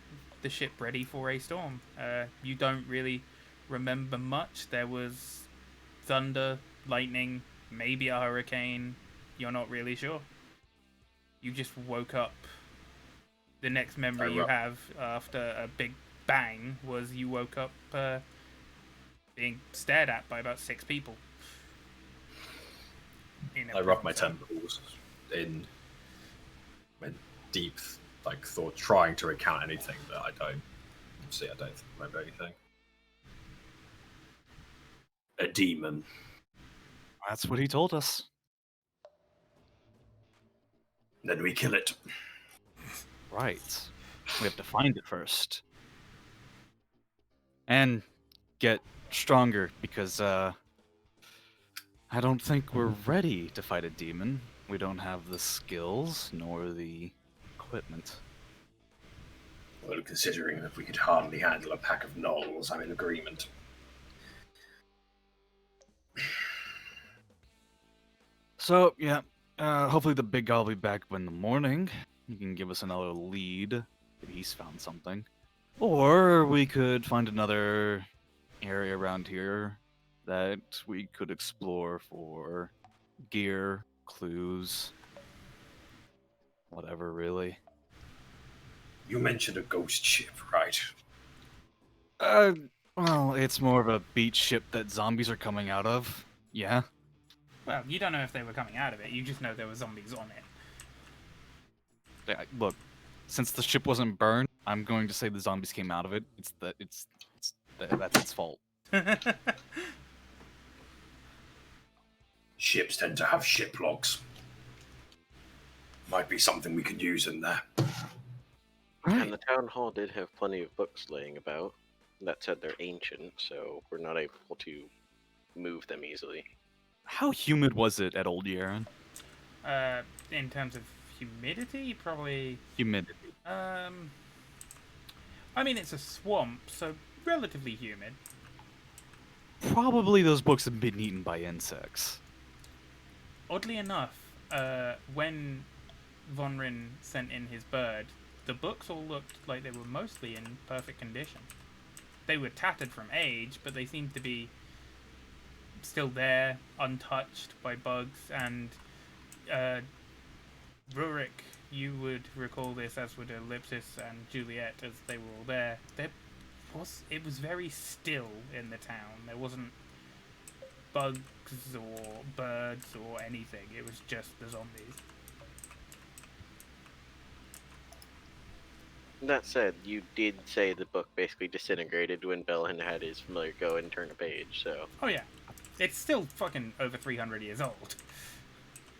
the ship ready for a storm. You don't really remember much. There was thunder, lightning, maybe a hurricane. You're not really sure. You just woke up. The next memory you have after a big bang was you woke up being stared at by about 6 people. I rub my temples in deep thought, trying to recount anything that I don't see. I don't remember anything. A demon. That's what he told us. Then we kill it. Right. We have to find it first. And get stronger, because I don't think we're ready to fight a demon. We don't have the skills, nor the equipment. Well, considering that we could hardly handle a pack of gnolls, I'm in agreement. So, yeah, hopefully the big guy will be back in the morning. He can give us another lead if he's found something. Or we could find another area around here that we could explore for gear, clues, whatever, really. You mentioned a ghost ship, right? Well, it's more of a beach ship that zombies are coming out of. Yeah. Well, you don't know if they were coming out of it. You just know there were zombies on it. Yeah, look, since the ship wasn't burned, I'm going to say the zombies came out of it. That's its fault. Ships tend to have ship logs. Might be something we could use in there. And the town hall did have plenty of books laying about that said they're ancient, so we're not able to move them easily. How humid was it at Old Yaren? In terms of humidity, probably. Humidity. I mean, it's a swamp, so relatively humid. Probably those books have been eaten by insects. Oddly enough, when Vonrin sent in his bird, the books all looked like they were mostly in perfect condition. They were tattered from age, but they seemed to be still there, untouched by bugs. And Rurik, you would recall this, as would Ellipsis and Juliet, as they were all there. It was very still in the town. There wasn't bugs or birds or anything. It was just the zombies. That said, you did say the book basically disintegrated when Belhan had his familiar go and turn a page, so... Oh yeah, it's still fucking over 300 years old.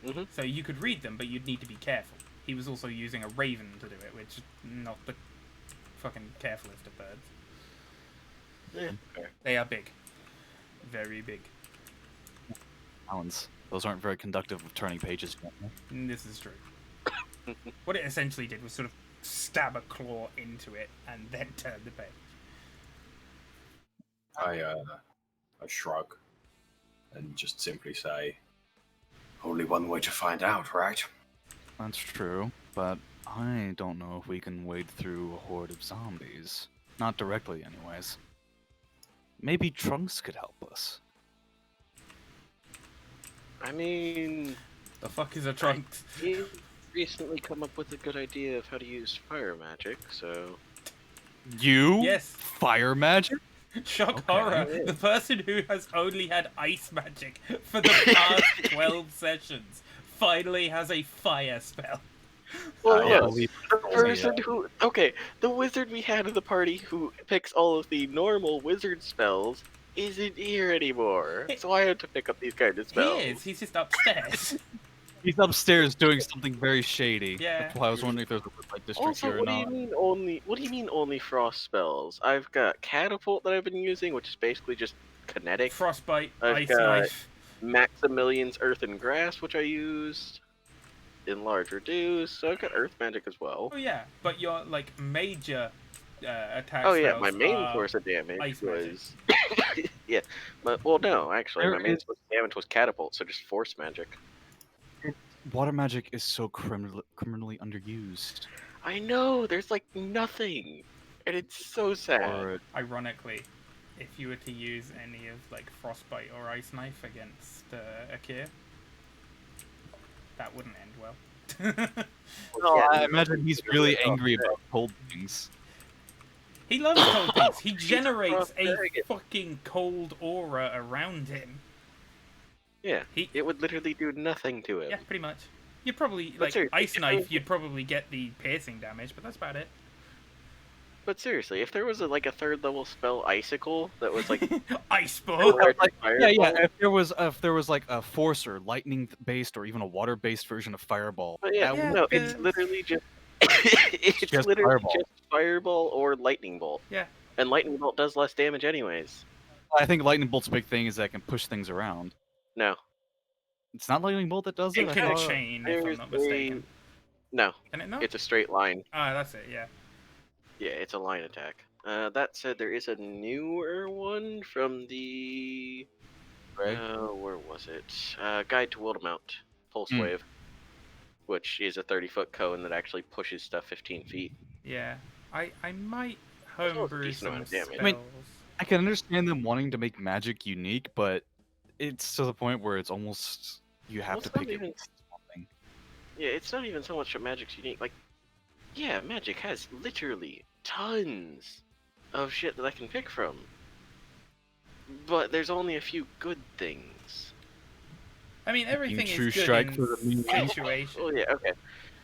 Mm-hmm. So you could read them, but you'd need to be careful. He was also using a raven to do it, which is not the fucking carefulest of birds. Yeah, fair. They are big. Very big. Talons. Those aren't very conductive of turning pages. This is true. What it essentially did was sort of stab a claw into it and then turn the page. I shrug and just simply say, only one way to find out, right? That's true, but I don't know if we can wade through a horde of zombies. Not directly, anyways. Maybe Trunks could help us. I mean... The fuck is a Trunks? He recently come up with a good idea of how to use fire magic, so... You? Yes. Fire magic? Shock Okay. horror. The person who has only had ice magic for the past 12 sessions finally has a fire spell. Well, I yes. believe The it's person yeah. who... Okay, the wizard we had in the party who picks all of the normal wizard spells isn't here anymore. So I had to pick up these kind of He spells. is. He's just upstairs. He's upstairs doing something very shady. Yeah. That's why I was wondering if there's a light district Also, here or what do not. you mean only? What do you mean only frost spells? I've got catapult that I've been using, which is basically just kinetic. Frostbite, I've ice got- knife. Maximilian's earth and grass, which I used. Enlarge reduce. So I've got earth magic as well. Oh yeah, but your like major attack Oh yeah, spells my main are source of damage ice magic. was. Yeah, but well, no, actually, my There main is- source of damage was catapult, so just force magic. Water magic is so criminally underused. I know, there's like nothing, and it's so sad. Or Ironically, if you were to use any of like frostbite or ice knife against Akir, that wouldn't end well. I imagine he's really angry about cold things. He loves cold things. He He's a generates frost a dragon. fucking cold aura around him. Yeah, He- it would literally do nothing to him. Yeah, pretty much. You'd probably But like seriously, ice if knife. I- You'd probably get the piercing damage, but that's about it. But seriously, if there was like a third level spell, icicle, that was like Ice ball. Yeah. If there was like a force or lightning based or even a water based version of Fireball. But yeah, Yeah, no, the- it's literally just it's just literally Fireball. just fireball or lightning bolt. Yeah. And lightning bolt does less damage anyways. I think lightning bolt's big thing is that it can push things around. No, It's not lightning bolt that does It it. I can thought- chain, if I'm there's not mistaken. no, Can it not? it's a straight line. Ah, that's it. Yeah. Yeah, it's a line attack. That said, there is a newer one from the Right? where was it? Guide to Wildemount, Pulse Hmm. Wave, which is a 30-foot cone that actually pushes stuff 15 feet. Yeah. I might That's a homebrew decent some amount of spells. damage. I mean, I can understand them wanting to make magic unique, but it's to the point where it's almost you have Well, to it's not pick it even- with something. Yeah, it's not even so much that magic's unique. Like, yeah, magic has literally tons of shit that I can pick from. But there's only a few good things. I mean, everything is True good Strike in for the new- situation. Oh yeah, okay.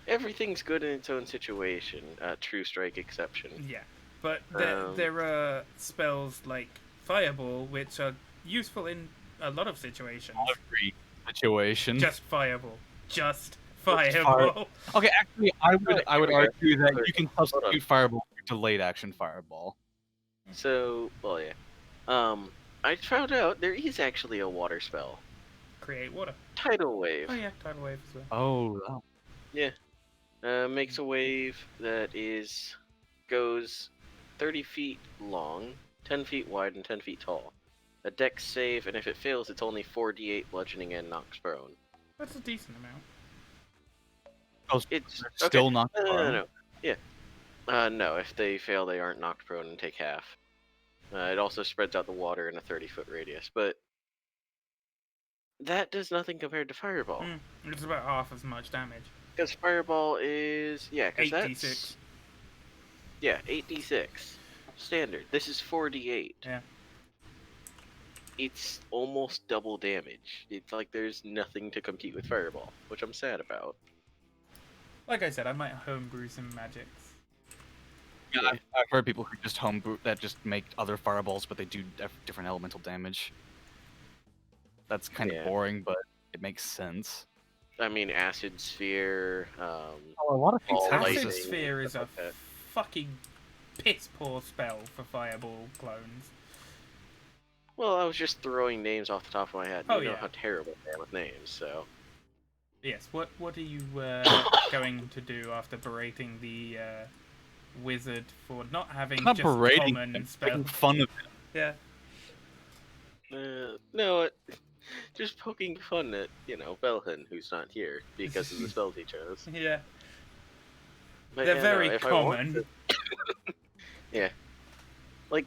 Everything's good in its own situation. True Strike exception. Yeah, but Um, there are spells like Fireball, which are useful in a lot of situations. Every situation. Just Fireball. Just fire- Fireball. Okay, actually, I would Here we go. argue that Okay, you can hold on. substitute Fireball for delayed action Fireball. So, well, yeah. I found out there is actually a water spell. Create water. Tidal Wave. Oh yeah, Tidal Wave as well. Oh, Makes a wave that goes 30 feet long, 10 feet wide, and 10 feet tall. a dex save, and if it fails, it's only 4d8 bludgeoning and knocks prone. That's a decent amount. It's Still okay. knocked No, prone? no. Yeah. No, if they fail, they aren't knocked prone and take half. It also spreads out the water in a 30-foot radius, but that does nothing compared to Fireball. It's about half as much damage. Because Fireball is... Yeah, because that's... 8d6. Yeah, 8d6. Standard. This is 4d8. Yeah. It's almost double damage. It's like there's nothing to compete with Fireball, which I'm sad about. Like I said, I might homebrew some magics. Yeah, I've heard people who just homebrew that just make other fireballs, but they do different elemental damage. That's kind of Yeah. boring, but it makes sense. I mean, Acid Sphere, Oh, a lot of things All have Acid lightning, this. Sphere is a stuff like that. fucking piss poor spell for Fireball clones. Well, I was just throwing names off the top of my head. Oh, You know yeah. how terrible I am with names, so... Yes, what are you going to do after berating the wizard for not having Not just berating common him, spells? making fun of him. Yeah. No, just poking fun at, Belhan, who's not here, because of the spells he chose. Yeah. But They're yeah, very no, if I want common. to- Yeah. Like,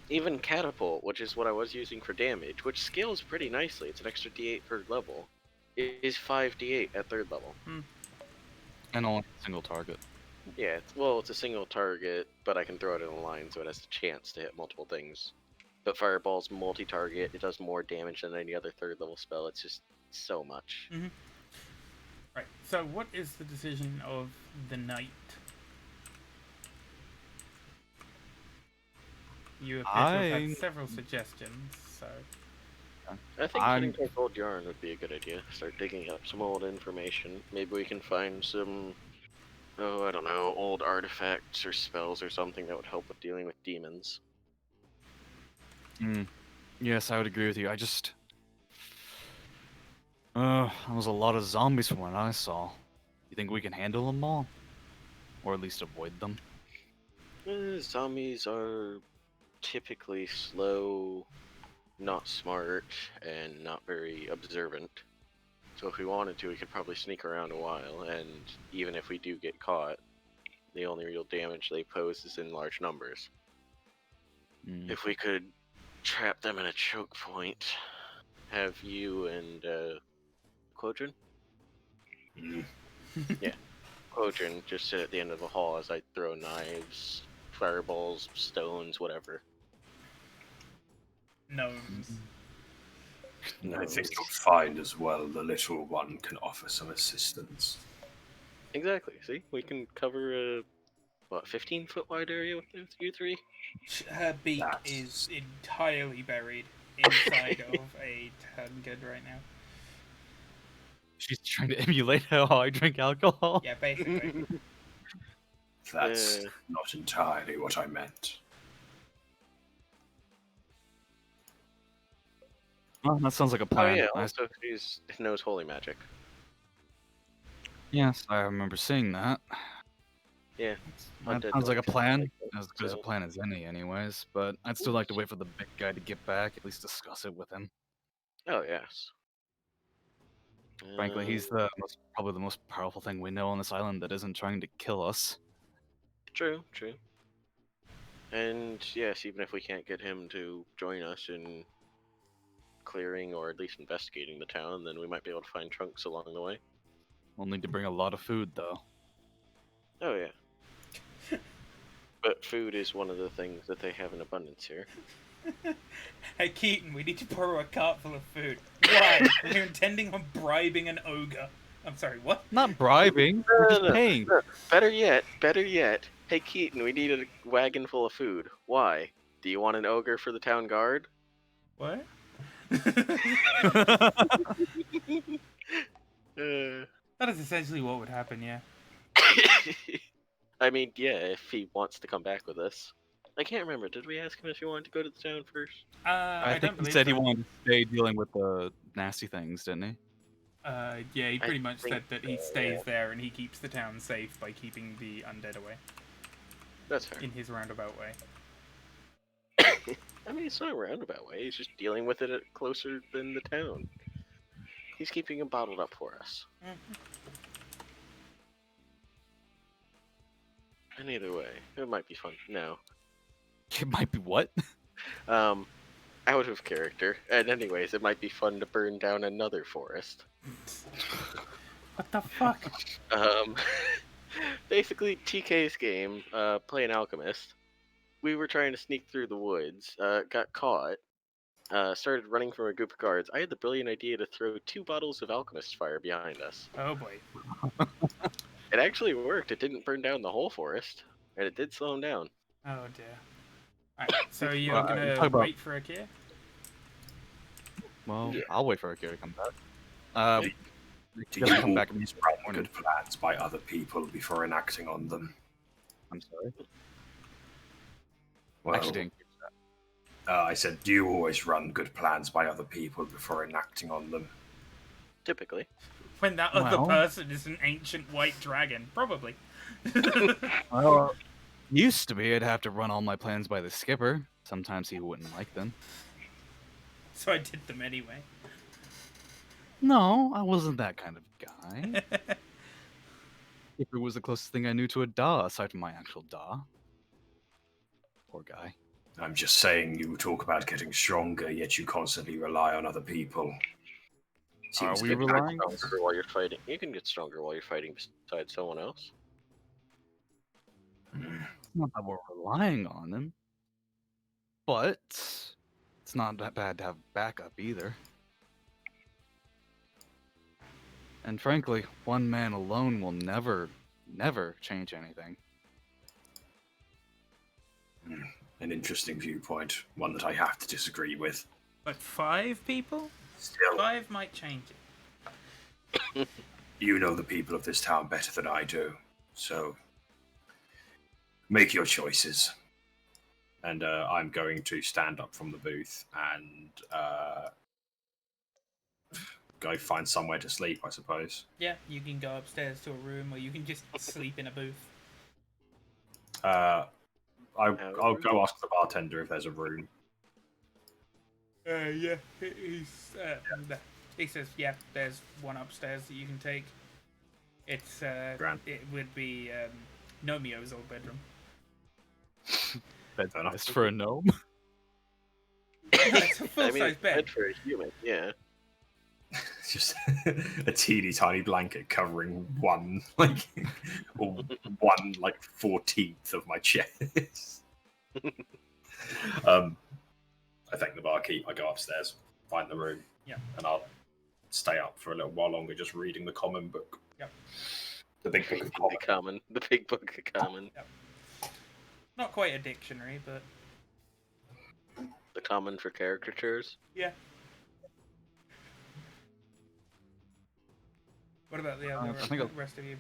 even Catapult, which is what I was using for damage, which scales pretty nicely, it's an extra d8 per level, is 5d8 at 3rd level. And only a single target. Yeah, it's a single target, but I can throw it in a line so it has a chance to hit multiple things. But Fireball's multi-target, it does more damage than any other 3rd level spell, it's just so much. Right, so what is the decision of the knight? You appear to have had I- several suggestions, so... I think I'm- getting towards Old Yarn would be a good idea. Start digging up some old information. Maybe we can find some, I don't know, old artifacts or spells or something that would help with dealing with demons. Yes, I would agree with you. I just... there was a lot of zombies from what I saw. You think we can handle them all? Or at least avoid them? Zombies are typically slow, not smart, and not very observant. So if we wanted to, we could probably sneak around a while, and even if we do get caught, the only real damage they pose is in large numbers. If we could trap them in a choke point, have you and Quodrin? Quodrin just sit at the end of the hall as I throw knives, fireballs, stones, whatever. Gnomes. I think you'll find as well the little one can offer some assistance. Exactly. See, we can cover a 15-foot wide area with you three. Her beak That's- is entirely buried inside of a Tungad right now. She's trying to emulate how I drink alcohol? Yeah, basically. That's not entirely what I meant. Well, that sounds like a Oh plan. yeah. Also, she knows holy magic. Yes, I remember seeing that. Yeah. That Undead sounds like a monks plan. like that, As good as a so- plan as any, anyways. But I'd still like to wait for the big guy to get back, at least discuss it with him. Oh yes. Frankly, he's probably the most powerful thing we know on this island that isn't trying to kill us. True. And yes, even if we can't get him to join us in clearing or at least investigating the town, then we might be able to find Trunks along the way. We'll need to bring a lot of food, though. Oh yeah. But food is one of the things that they have in abundance here. Hey Keaton, we need to borrow a cart full of food. Why? We're intending on bribing an ogre. I'm sorry, what? Not bribing, we're just no, paying. no. Better yet. Hey Keaton, we need a wagon full of food. Why? Do you want an ogre for the town guard? What? That is essentially what would happen, yeah. I mean, yeah, if he wants to come back with us. I can't remember. Did we ask him if he wanted to go to the town first? I I don't think he believe said he so. wanted to stay dealing with the nasty things, didn't he? Yeah, he pretty much think said that he so, stays yeah. there and he keeps the town safe by keeping the undead away That's fair. in his roundabout way. I mean, it's not a roundabout way. He's just dealing with it closer than the town. He's keeping it bottled up for us. Mhm. And either way, it might be fun. No. It might be what? Out of character. And anyways, it might be fun to burn down another forest. What the fuck? Um, basically, TK's game, playing Alchemist. We were trying to sneak through the woods, got caught, started running from a group of guards. I had the brilliant idea to throw 2 bottles of Alchemist fire behind us. Oh boy. It actually worked. It didn't burn down the whole forest, and it did slow him down. Oh dear. Alright, so you're Well, gonna talk about- wait for Akir? Well, Yeah. I'll wait for Akira to come back. Do He'll you come back and always run good plans by other people before enacting on them? I'm sorry. Well, Actually, didn't keep that. I said, do you always run good plans by other people before enacting on them? Typically. When that other Well. person is an ancient white dragon, probably. Well, used to be I'd have to run all my plans by the skipper. Sometimes he wouldn't like them. So I did them anyway. No, I wasn't that kind of guy. Skipper was the closest thing I knew to a Da, aside from my actual Da. Poor guy. I'm just saying, you talk about getting stronger, yet you constantly rely on other people. Seems a we bit relying backwards. Stronger while you're fighting. You can get stronger while you're fighting beside someone else. It's not that we're relying on them. But it's not that bad to have backup either. And frankly, one man alone will never change anything. An interesting viewpoint, one that I have to disagree with. But 5 people? Still, 5 might change it. you know the people of this town better than I do, so make your choices. And I'm going to stand up from the booth and go find somewhere to sleep, I suppose. Yeah, you can go upstairs to a room, or you can just sleep in a booth. I'll go ask the bartender if there's a room. Yeah, he says, yeah, there's one upstairs that you can take. It's, Grand. it would be, Nomio's old bedroom. Bed's Fair enough. nice for a gnome. It's a I full-size mean, bed. for a human, yeah. It's just a teeny tiny blanket covering one, like, or 1/14th of my chest. I thank the barkeep. I go upstairs, find the room, Yeah. and I'll stay up for a little while longer, just reading the common book. Yep. The big book of common. The big book of common. Not quite a dictionary, but The common for caricatures. yeah. What about the other I think I'll- rest of you?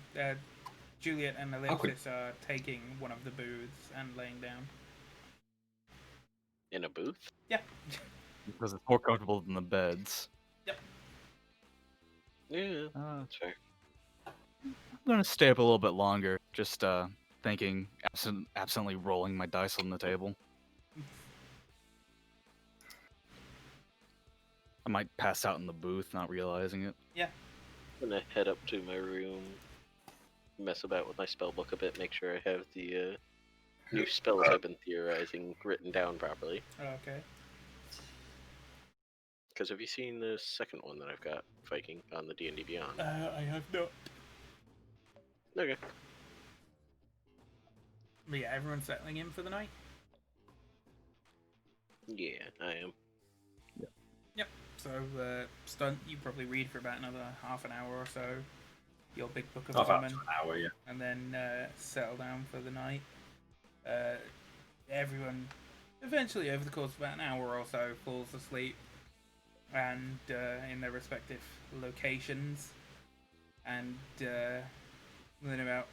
Juliet and Ellipsis are taking one of the booths and laying down. In a booth? Yeah. Because it's more comfortable than the beds. Yeah, Uh, that's fair. I'm gonna stay up a little bit longer, just thinking, absently rolling my dice on the table. I might pass out in the booth, not realizing it. I'm gonna head up to my room, mess about with my spell book a bit, make sure I have the new spells I've been theorizing written down properly. Okay. Because have you seen the second one that I've got, Viking, on the D&D Beyond? I have not. Okay. But yeah, everyone's settling in for the night. Yeah, I am. So, Stunt, you probably read for about another half an hour or so. Your big book of Half up common, to an hour, yeah. and then settle down for the night. Everyone, eventually, over the course of about an hour or so, falls asleep, and in their respective locations. And within about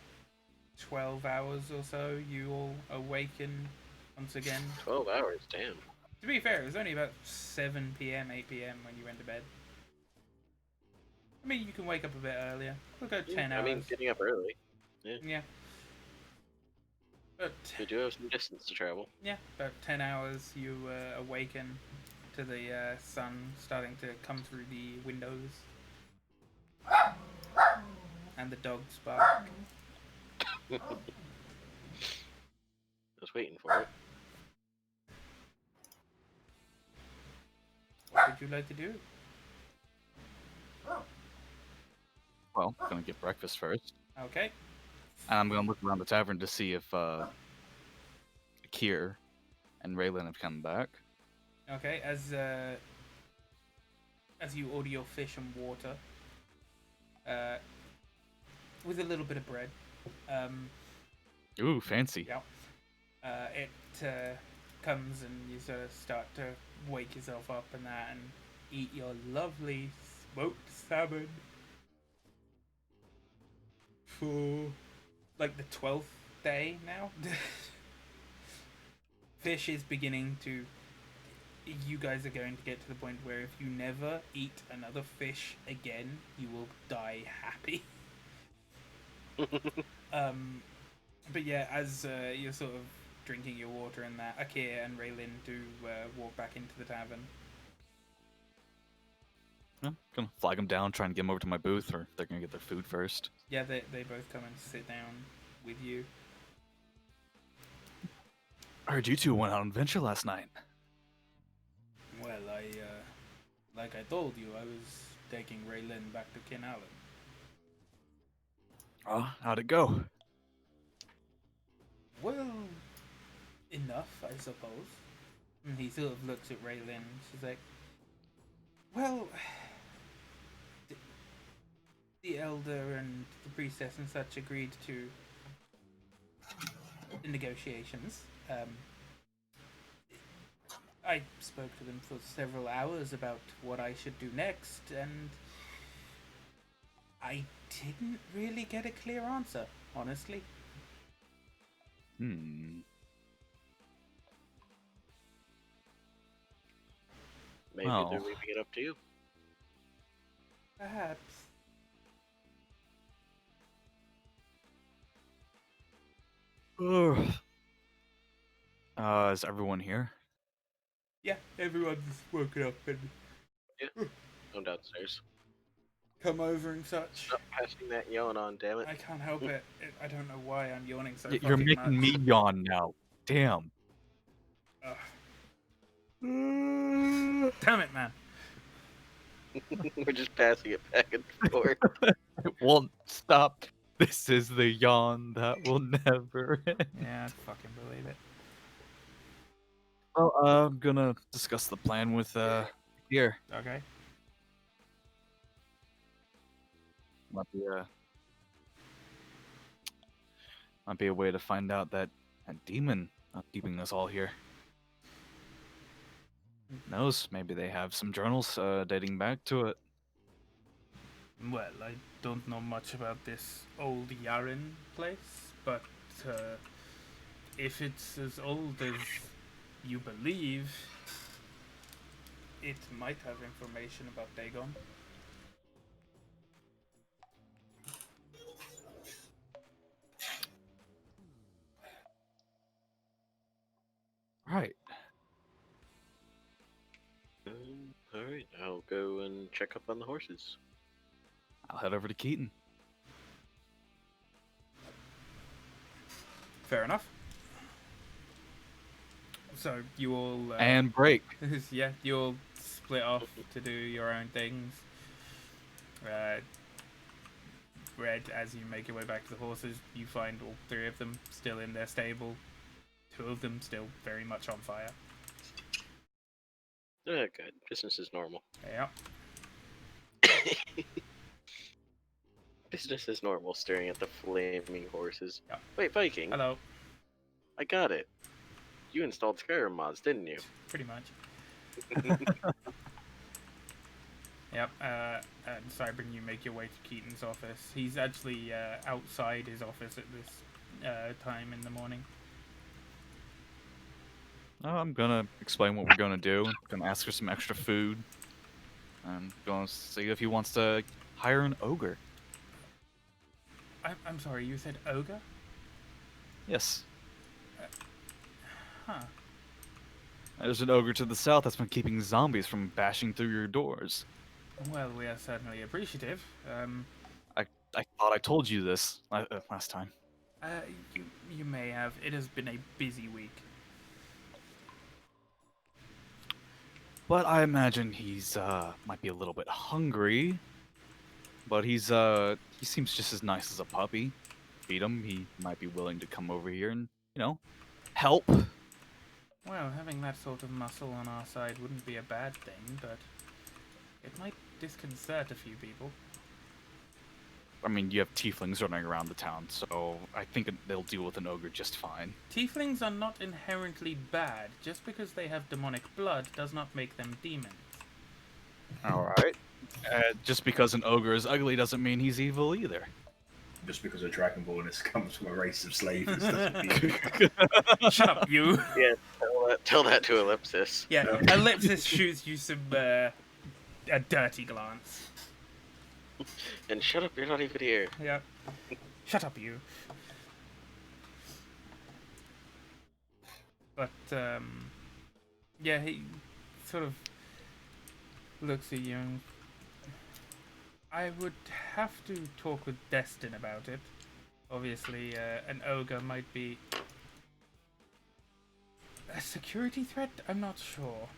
12 hours or so, you all awaken once again. 12 hours, damn. To be fair, it was only about 7 p.m., 8 p.m. when you went to bed. I mean, you can wake up a bit earlier. We'll go 10 hours. I mean, getting up early. Yeah. But We do have some distance to travel. yeah, about 10 hours you awaken to the sun starting to come through the windows and the dogs bark. I was waiting for it. What would you like to do? Well, gonna get breakfast first. Okay. And I'm gonna look around the tavern to see if Kier and Raylan have come back. Okay, as you order your fish and water, with a little bit of bread, Ooh, fancy. yeah, it comes and you sort of start to wake yourself up and that, and eat your lovely smoked salmon for like the 12th day now. Fish is beginning to. You guys are going to get to the point where if you never eat another fish again, you will die happy. But yeah, as you're sort of drinking your water and that, Akir and Raylin do walk back into the tavern. Yeah, gonna flag them down, try and get them over to my booth, or they're gonna get their food first. Yeah, they both come and sit down with you. I heard you two went on an adventure last night. Well, like I told you, I was taking Raylin back to Kin Allen. Oh, how'd it go? Well, enough, I suppose. And he sort of looks at Raylin. She's like, well, the elder and the priestess and such agreed to the negotiations. I spoke to them for several hours about what I should do next, and I didn't really get a clear answer, honestly. Hmm. Maybe Well. they're leaving it up to you. Perhaps. Is everyone here? Yeah, everyone's woken up and Go downstairs. come over and such. Stop passing that yawn on, damn it. I can't help it. I don't know why I'm yawning so You're fucking making much. me yawn now. Damn. Ugh. Damn it, man. We're just passing it back and forth. It won't stop. This is the yawn that will never end. Yeah, I fucking believe it. Well, I'm gonna discuss the plan with here. Okay. Might be a way to find out that demon not keeping us all here. Knows? Maybe they have some journals dating back to it. Well, I don't know much about this old Yaren place, but if it's as old as you believe, it might have information about Dagon. Right. Alright, I'll go and check up on the horses. I'll head over to Keaton. Fair enough. So you all And break. yeah, you all split off to do your own things. Red, as you make your way back to the horses, you find all three of them still in their stable. Two of them still very much on fire. Good. Business is normal. Yeah. Business is normal, staring at the flaming horses. Yeah. Wait, Viking, Hello. I got it. You installed Skyrim mods, didn't you? Pretty much. Yep. And Cybern, you make your way to Keaton's office. He's actually outside his office at this time in the morning. I'm gonna explain what we're gonna do. Gonna ask for some extra food. I'm gonna see if he wants to hire an ogre. I'm sorry, you said ogre? Yes. Huh. There's an ogre to the south that's been keeping zombies from bashing through your doors. Well, we are certainly appreciative. I thought I told you this last time. Uh, you may have. It has been a busy week. But I imagine he's might be a little bit hungry. But he seems just as nice as a puppy. Feed him, he might be willing to come over here and, help. Well, having that sort of muscle on our side wouldn't be a bad thing, but it might disconcert a few people. I mean, you have tieflings running around the town, so I think they'll deal with an ogre just fine. Tieflings are not inherently bad. Just because they have demonic blood does not make them demons. Alright. Just because an ogre is ugly doesn't mean he's evil either. Just because a dragonborn comes from a race of slaves doesn't mean. Shut up, you! Yeah, tell that to Ellipsis. Yeah, Ellipsis shoots you some, a dirty glance. And shut up, you're not even here. Yeah. Shut up, you. But, yeah, he sort of looks at you and... I would have to talk with Destin about it. Obviously, an ogre might be... a security threat? I'm not sure.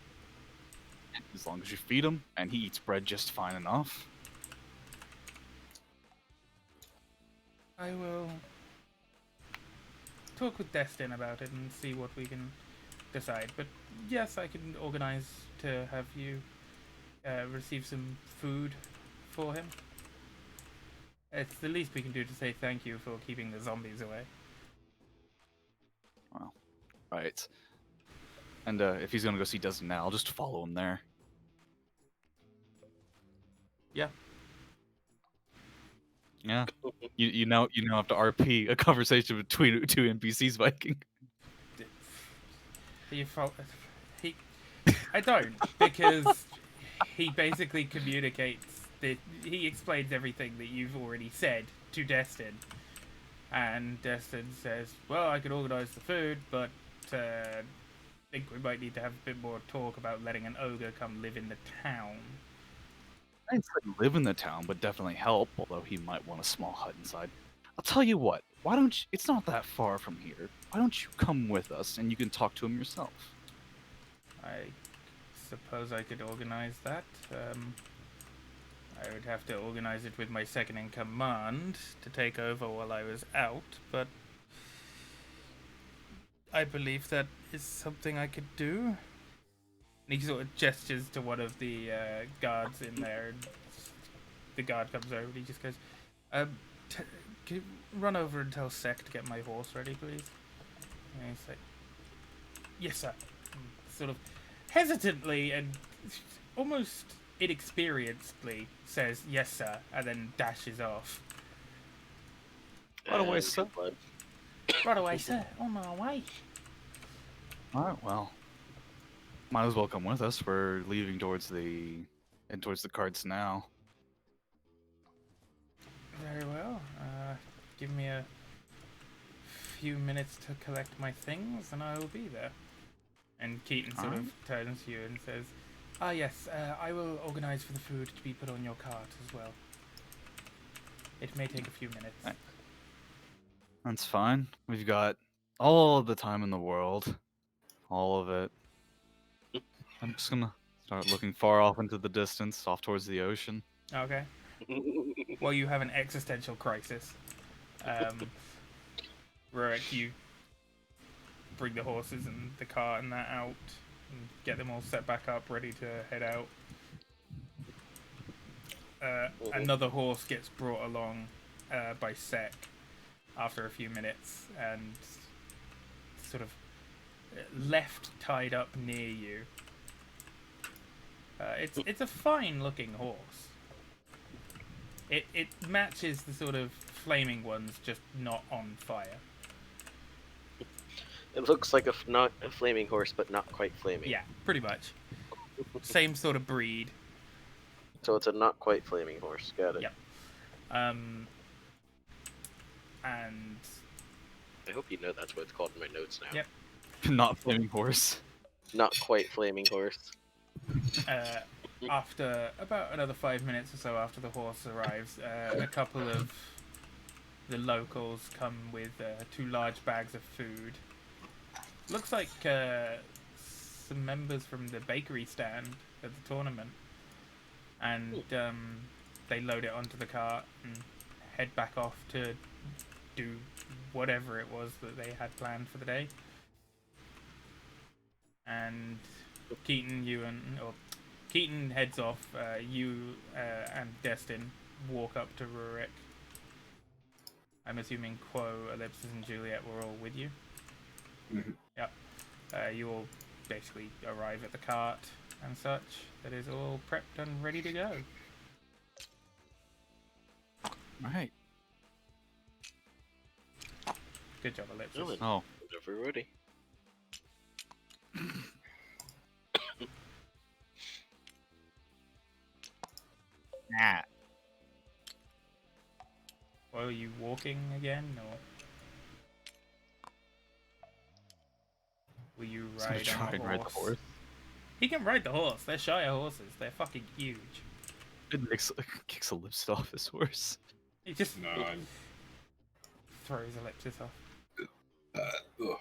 As long as you feed him, and he eats bread just fine enough. I will talk with Destin about it and see what we can decide. But yes, I can organize to have you receive some food for him. It's the least we can do to say thank you for keeping the zombies away. Well, right. And if he's gonna go see Destin now, I'll just follow him there. Yeah. Yeah. You now have to RP a conversation between two NPCs, Viking. You fault. I don't, because he basically communicates that he explains everything that you've already said to Destin, and Destin says, "Well, I could organize the food, but I think we might need to have a bit more talk about letting an ogre come live in the town." I didn't say live in the town, but definitely help. Although he might want a small hut inside. I'll tell you what. Why don't you? It's not that far from here. Why don't you come with us and you can talk to him yourself? I suppose I could organize that. I would have to organize it with my second in command to take over while I was out, but I believe that is something I could do. And he sort of gestures to one of the guards in there, and the guard comes over and he just goes, can you run over and tell Sek to get my horse ready, please? And he's like, yes, sir. And sort of hesitantly and almost inexperiencedly says, yes, sir, and then dashes off. Right away, sir. Right away, sir. On my way. Alright, well. Might as well come with us. We're leaving towards the carts now. Very well. Give me a few minutes to collect my things, and I will be there. And Keaton sort of turns to you and says, yes, I will organize for the food to be put on your cart as well. It may take a few minutes. Right. That's fine. We've got all of the time in the world. All of it. I'm just gonna start looking far off into the distance, off towards the ocean. Okay. Well, you have an existential crisis. Rurik, you bring the horses and the cart and that out and get them all set back up, ready to head out. Another horse gets brought along by Sek after a few minutes and sort of left tied up near you. It's a fine looking horse. It matches the sort of flaming ones, just not on fire. It looks like not a flaming horse, but not quite flaming. Yeah, pretty much. Same sort of breed. So it's a not quite flaming horse. Got it. Yep. And I hope you know that's what it's called in my notes now. Yep. Not flaming horse. Not quite flaming horse. After about another 5 minutes or so after the horse arrives, a couple of the locals come with 2 large bags of food. Looks like some members from the bakery stand at the tournament. And they load it onto the cart and head back off to do whatever it was that they had planned for the day. And Keaton, Keaton heads off. You and Destin walk up to Rurik. I'm assuming Quo, Ellipsis, and Juliet were all with you. Mhm. Yep. You all basically arrive at the cart and such. That is all prepped and ready to go. Right. Good job, Ellipsis. Dylan. Oh. Whenever we're ready. Nah. Well, are you walking again, or will you He's gonna ride try on and the ride the horse? horse. He can ride the horse. They're Shire horses. They're fucking huge. It kicks a lipstick off his horse. He just No, I'm. throws Ellipsis off. Ugh.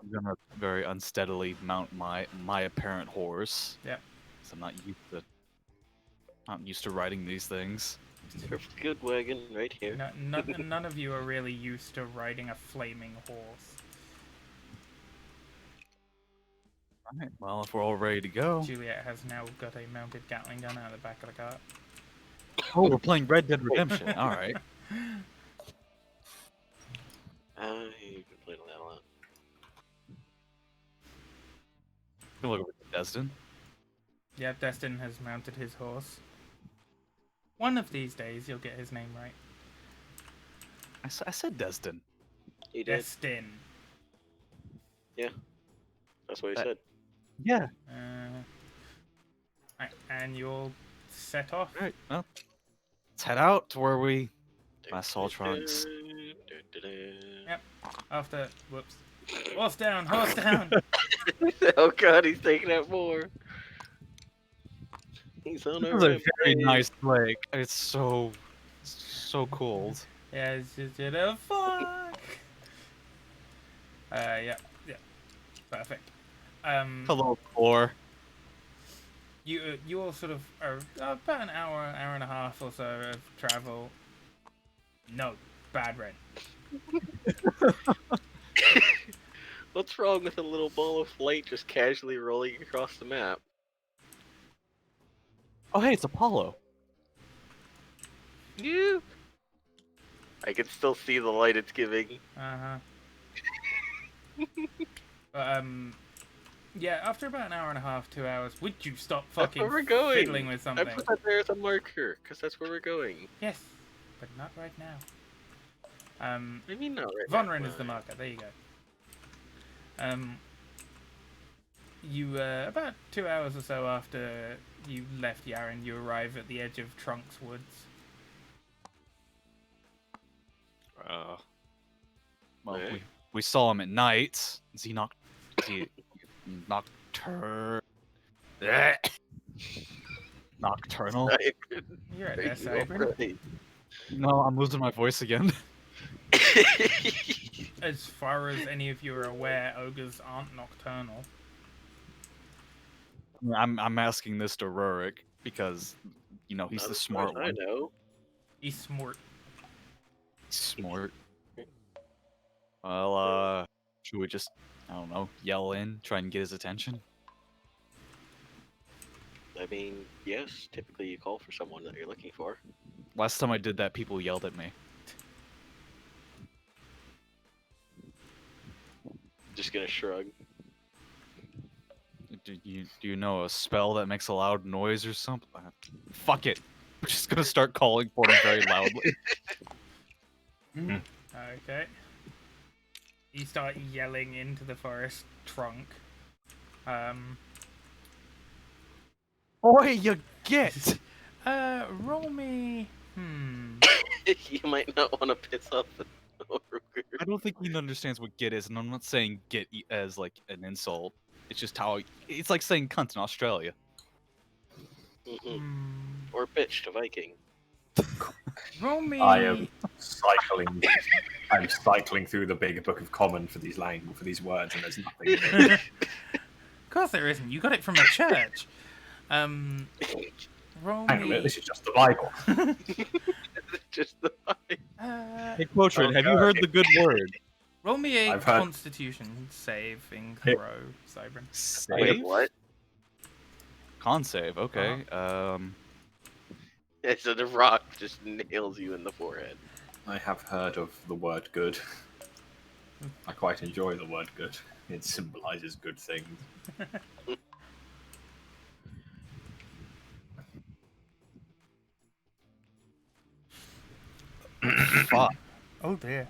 I'm gonna very unsteadily mount my apparent horse. Yep. 'Cause I'm not used to riding these things. Perfect good wagon right here. None of you are really used to riding a flaming horse. Alright, well, if we're all ready to go. Juliet has now got a mounted Gatling gun out of the back of the cart. Oh, we're playing Red Dead Redemption. Alright. You've been playing that a lot. Look over to Destin. Yeah, Destin has mounted his horse. One of these days, you'll get his name right. I said Destin. You did. Destin. That's what he That- said. Yeah. Right, and you'll set off. Alright, well. Let's head out to where we. My soul trunks. Yep. After, whoops. Horse down, horse down. Oh god, he's taking out more. He's on This a is a very rampage. nice lake. It's so cold. Yeah, it's just a fuck. Yeah, perfect. Hello, Thor. You all sort of are about an hour and a half or so of travel. No, bad red. What's wrong with a little ball of light just casually rolling across the map? Oh, hey, it's Apollo. Yeah. I can still see the light it's giving. But, yeah, after about an hour and a half, 2 hours, would you stop That's fucking where we're going. fiddling with I something? put that there as a marker, because that's where we're going. Yes, but not right now. I mean, not right Vonrin now. is the marker. There you go. You about 2 hours or so after you left Yaren, you arrive at the edge of Trunks Woods. Well, Right. we saw him at night. Is he nocturnal? Nocturnal? You're at Are there, you Cybern. alright? No, I'm losing my voice again. As far as any of you are aware, ogres aren't nocturnal. I'm asking this to Rurik because he's Not the as far smart as I one. know. He's smart. Smart. Well, should we just, I don't know, yell in, try and get his attention? I mean, yes, typically you call for someone that you're looking for. Last time I did that, people yelled at me. Just gonna shrug. Do you know a spell that makes a loud noise or something? Fuck it. We're just gonna start calling for him very loudly. Okay. You start yelling into the forest trunk. Oi, you get! Roll me. You might not want to piss off the ogre. I don't think he understands what git is, and I'm not saying git as like an insult. It's just how it's like saying cunt in Australia. Mhm. Or bitch to Viking. Roll me. I am cycling. I'm cycling through the big book of common for these words, and there's nothing. In it. Of course there isn't. You got it from a church. Roll Hang on a me. minute, this is just the Bible. Just the Viking. Hey, Quotrin, have you heard the good word? Roll me a I've heard- Constitution saving Hey. throw, Cybran. Save? What? Con save, okay. Yeah, so the rock just nails you in the forehead. I have heard of the word good. I quite enjoy the word good. It symbolizes good things. Fuck. Oh dear.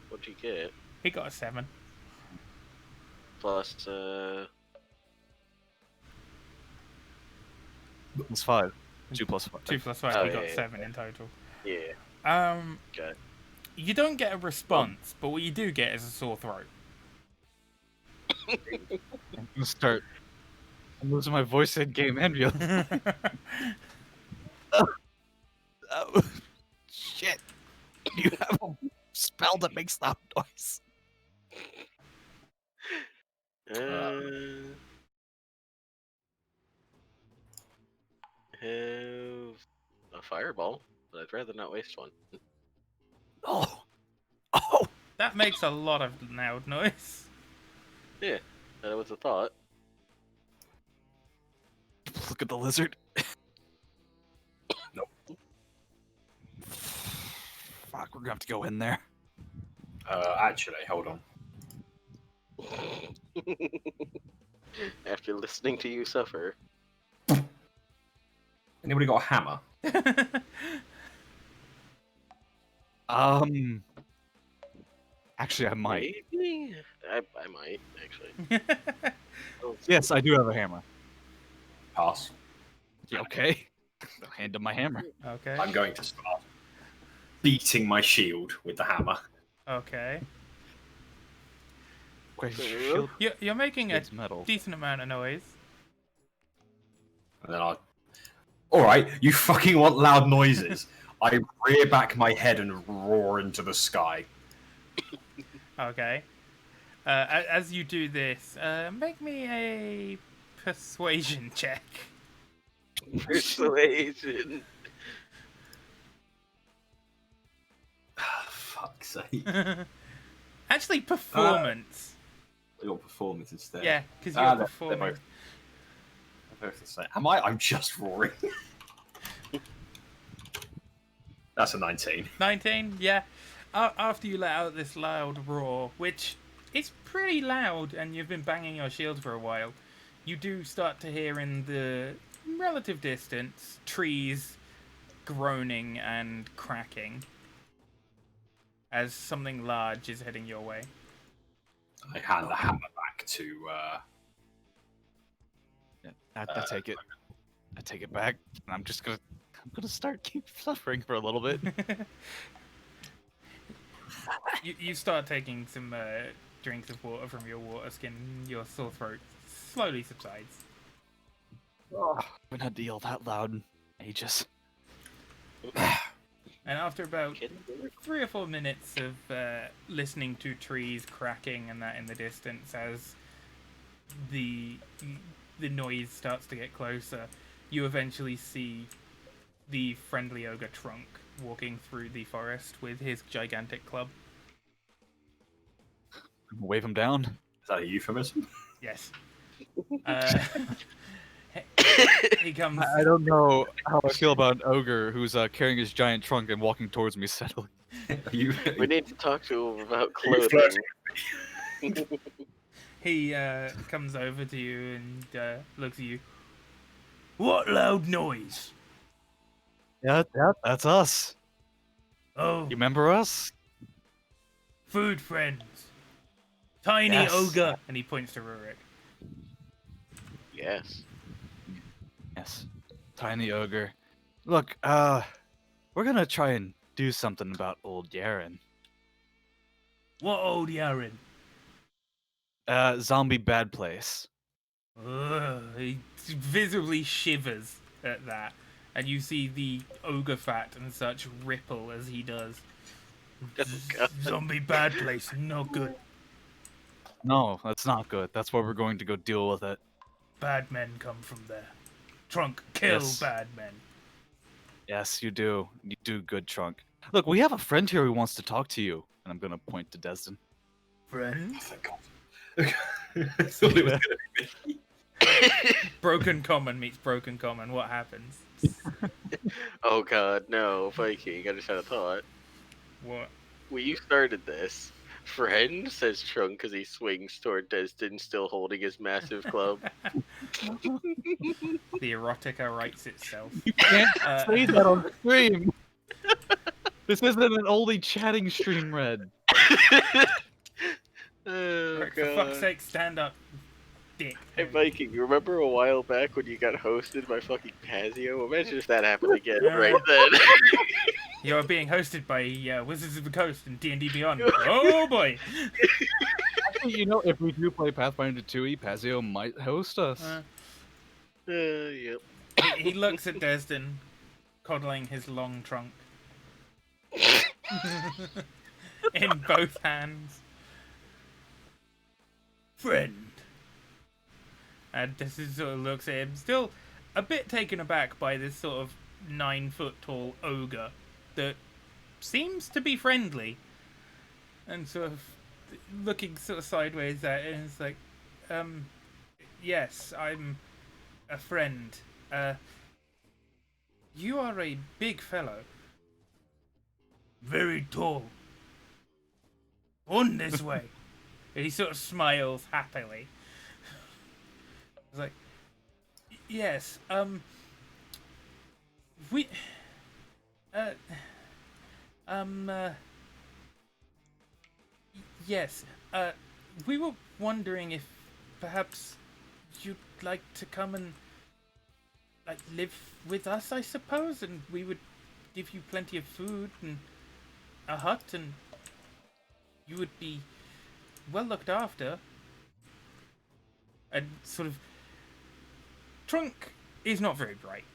What'd you get? He got a 7. Plus, It's 5. 2 plus 5. 2 plus 5. Oh, He got yeah. 7 in total. yeah. Okay. You don't get a response, but what you do get is a sore throat. I'm gonna start. I'm losing my voice in game and real. Oh, shit. You have a spell that makes that noise. Have a fireball, but I'd rather not waste one. Oh. Oh. That makes a lot of loud noise. That was a thought. Look at the lizard. Nope. Fuck, we're gonna have to go in there. Actually, hold on. After listening to you suffer. Anybody got a hammer? Actually, I might. Maybe? I might, actually. Yes, I do have a hammer. Pass. Yeah, okay. I'll hand him my hammer. Okay. I'm going to start beating my shield with the hammer. Okay. Wait, Yeah. shield You're making a is metal. decent amount of noise. And then I'll. Alright, you fucking want loud noises. I rear back my head and roar into the sky. Okay. As you do this, make me a persuasion check. Persuasion. Fuck's sake. Actually, performance. Your performance instead. Yeah, because Ah, you're they're performing. both the same. Am I? I'm just roaring. That's a 19. 19, yeah. After you let out this loud roar, which is pretty loud, and you've been banging your shield for a while, you do start to hear in the relative distance trees groaning and cracking as something large is heading your way. Oh. I hand the hammer back to. I take it. I take it back, and I'm gonna start keep suffering for a little bit. You start taking some drinks of water from your water skin. Your sore throat slowly subsides. I haven't had to yell that loud in ages. And after about Kidding? 3 or 4 minutes of listening to trees cracking and that in the distance, as the noise starts to get closer, you eventually see the friendly ogre Trunk walking through the forest with his gigantic club. Wave him down. Is that a euphemism? Yes. He comes. I don't know how I feel about an ogre who's carrying his giant trunk and walking towards me steadily. Are you, We need to talk to him about Are you clothing. He comes over to you and looks at you. What loud noise? Yeah, that's us. Oh, You remember us? food friends. Tiny Yes. ogre. And he points to Rurik. Yes. Yes. Tiny ogre. Look, we're gonna try and do something about old Yaren. What old Yaren? Zombie bad place. Ugh, he visibly shivers at that, and you see the ogre fat and such ripple as he does. Oh, God. Zombie bad place, not good. No, that's not good. That's where we're going to go deal with it. Bad men come from there. Trunk, kill Yes. bad men. Yes, you do. You do good, Trunk. Look, we have a friend here who wants to talk to you. And I'm gonna point to Destin. Friends? Thank God. I thought it was gonna be me. Broken Common meets Broken Common. What happens? Oh God, no, Viking! I just had a thought. What? Well, you started this. Friend, says Trunk as he swings toward Destin, still holding his massive club. The erotica writes itself. You can't Uh, say that on the stream. This isn't an oldie chatting stream, Red. Oh For fuck's God. sake, stand up, dick. Hey Viking, you remember a while back when you got hosted by fucking Pazio? Imagine if that happened again right then. You're being hosted by Wizards of the Coast and D&D Beyond. Oh boy! Actually, you know, if we do play Pathfinder 2e, Pazio might host us. Yep. He looks at Destin, coddling his long trunk. In both hands. Friend. And Destin sort of looks at him, still a bit taken aback by this sort of 9-foot tall ogre that seems to be friendly. And sort of looking sort of sideways at it, and it's like, yes, I'm a friend. You are a big fellow. Very tall. On this way. And he sort of smiles happily. It's like, yes, we, yes, we were wondering if perhaps you'd like to come and live with us, I suppose, and we would give you plenty of food and a hut, and you would be well looked after. And sort of, Trunk is not very bright.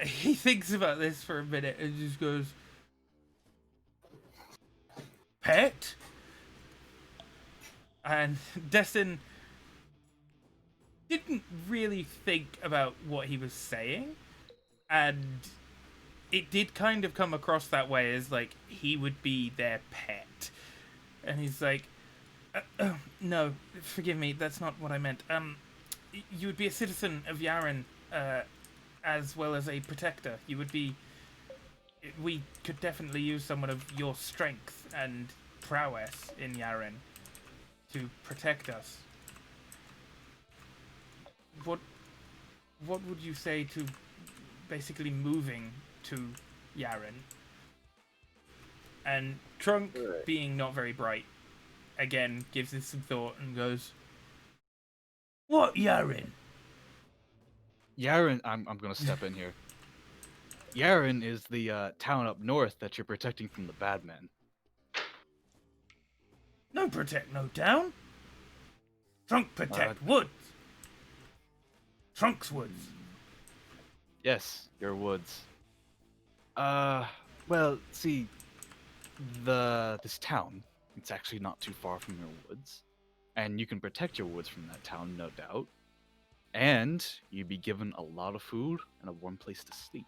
He thinks about this for a minute and just goes, "Pet?" And Destin didn't really think about what he was saying, and it did kind of come across that way as like he would be their pet. And he's like, no, forgive me, that's not what I meant. You would be a citizen of Yaren, as well as a protector. You would be... We could definitely use someone of your strength and prowess in Yaren to protect us. What would you say to basically moving to Yaren? And Trunk, Right. being not very bright, again gives this some thought and goes, "What Yaren?" Yaren, I'm gonna step in here. Yaren is the town up north that you're protecting from the bad men. No protect, no down. Trunk protect woods. Trunk's woods. Yes, your woods. Well, see, this town, it's actually not too far from your woods, and you can protect your woods from that town, no doubt. And you'd be given a lot of food and a warm place to sleep.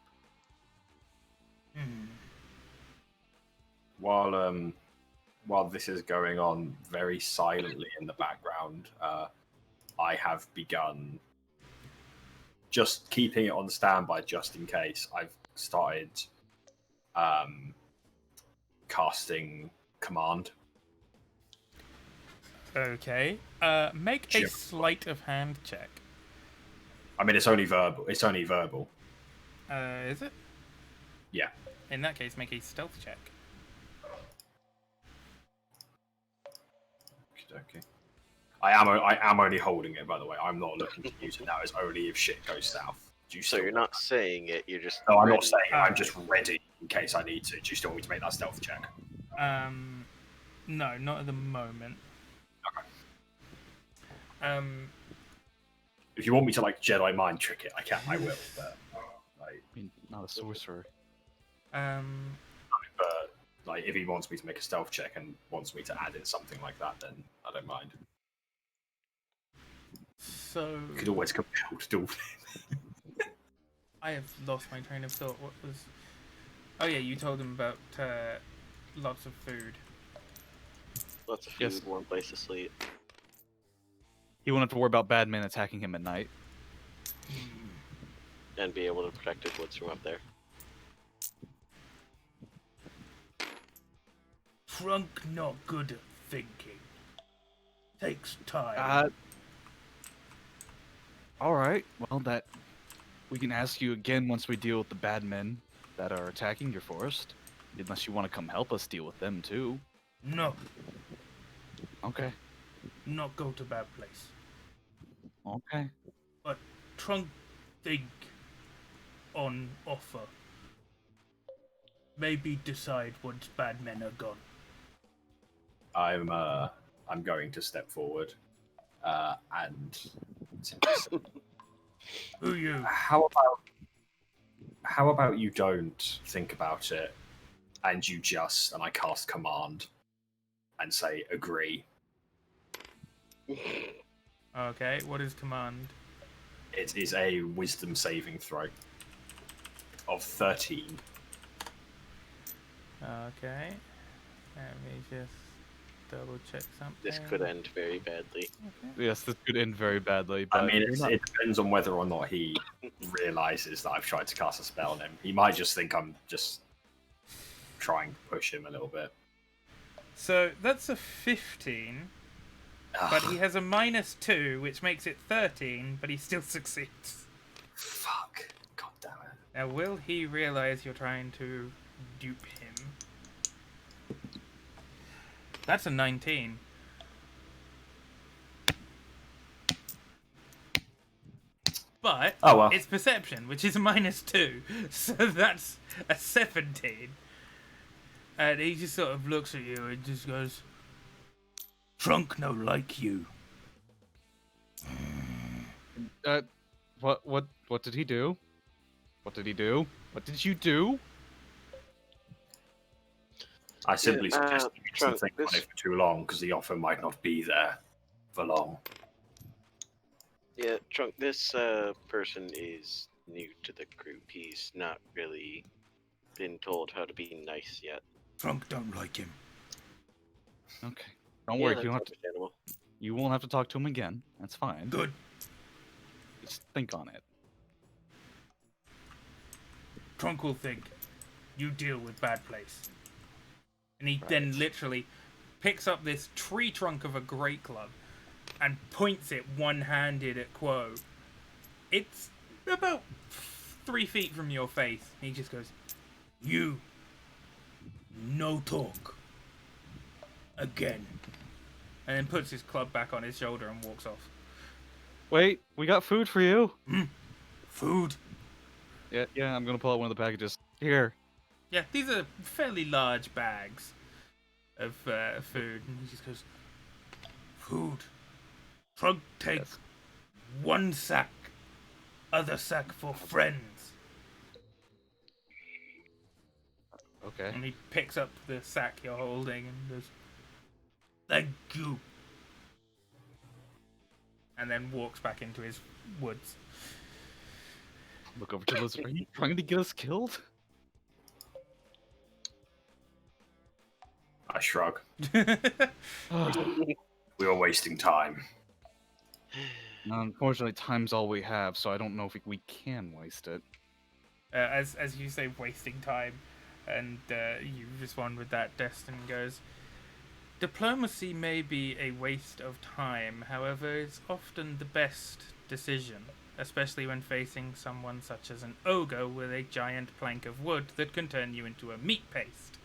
While this is going on very silently in the background, I have begun just keeping it on standby just in case. I've started casting command. Okay. Make a Sure. sleight of hand check. I mean, it's only verbal. It's only verbal. Is it? Yeah. In that case, make a stealth check. Okay. I am only holding it, by the way. I'm not looking to use it now. It's only if shit goes south. Do you So still you're want not that? saying it, you're just. No, I'm ready. not saying it. I'm just ready in case I need to. Do you still want me to make that stealth check? No, not at the moment. If you want me to like Jedi mind trick it, I can. I will. But like, I mean, not a sorcerer. but like, if he wants me to make a stealth check and wants me to add in something like that, then I don't mind. So You could always compel to do. I have lost my train of thought. What was? Oh yeah, you told him about lots of food. Lots of food, Yes. one place to sleep. He won't have to worry about bad men attacking him at night. And be able to protect his woods from up there. Trunk not good at thinking. Takes time. Alright, well, that... We can ask you again once we deal with the bad men that are attacking your forest. Unless you want to come help us deal with them, too. No, Okay. not go to bad place. Okay. But Trunk think on offer. Maybe decide once bad men are gone. I'm going to step forward, and Who you? how about you don't think about it, and you just and I cast command, and say agree. Okay, what is command? It is a wisdom saving throw of 13. Okay. Let me just double check something. This could end very badly. Okay. Yes, this could end very badly, but... I mean, you're not- it depends on whether or not he realizes that I've tried to cast a spell on him. He might just think I'm just trying to push him a little bit. So that's a 15, but he has a -2, which makes it 13, but he still succeeds. Fuck. God damn it. Now, will he realize you're trying to dupe him? That's a 19. But Oh, well. it's perception, which is a -2, so that's a 17. And he just sort of looks at you and just goes, "Trunk no like you." What did he do? What did he do? What did you do? I simply Yeah, suggest you Trunk, to think on this- it for too long, because the offer might not be there for long. Yeah, Trunk, this person is new to the group. He's not really been told how to be nice yet. Trunk don't like him. Okay. Don't Yeah, worry, that's you don't have to, understandable. you won't have to talk to him again. That's fine. Good. Just think on it. Trunk will think you deal with bad place. And he then literally picks up this tree trunk of a great club and points it one-handed at Quo. It's about 3 feet from your face. He just goes, "You, no talk. Again." And then puts his club back on his shoulder and walks off. Wait, we got food for you. Food? Yeah, I'm gonna pull out one of the packages. Here. Yeah, these are fairly large bags of food. And he just goes, "Food. Trunk take Yes. 1 sack. Other sack for friends." Okay. And he picks up the sack you're holding and goes, "Thank you." And then walks back into his woods. Look over to Liz. Are you trying to get us killed? I shrug. Oh, We are wasting time. unfortunately, time's all we have, so I don't know if we can waste it. As you say, wasting time, and you respond with that, Destin goes, "Diplomacy may be a waste of time, however, it's often the best decision, especially when facing someone such as an ogre with a giant plank of wood that can turn you into a meat paste."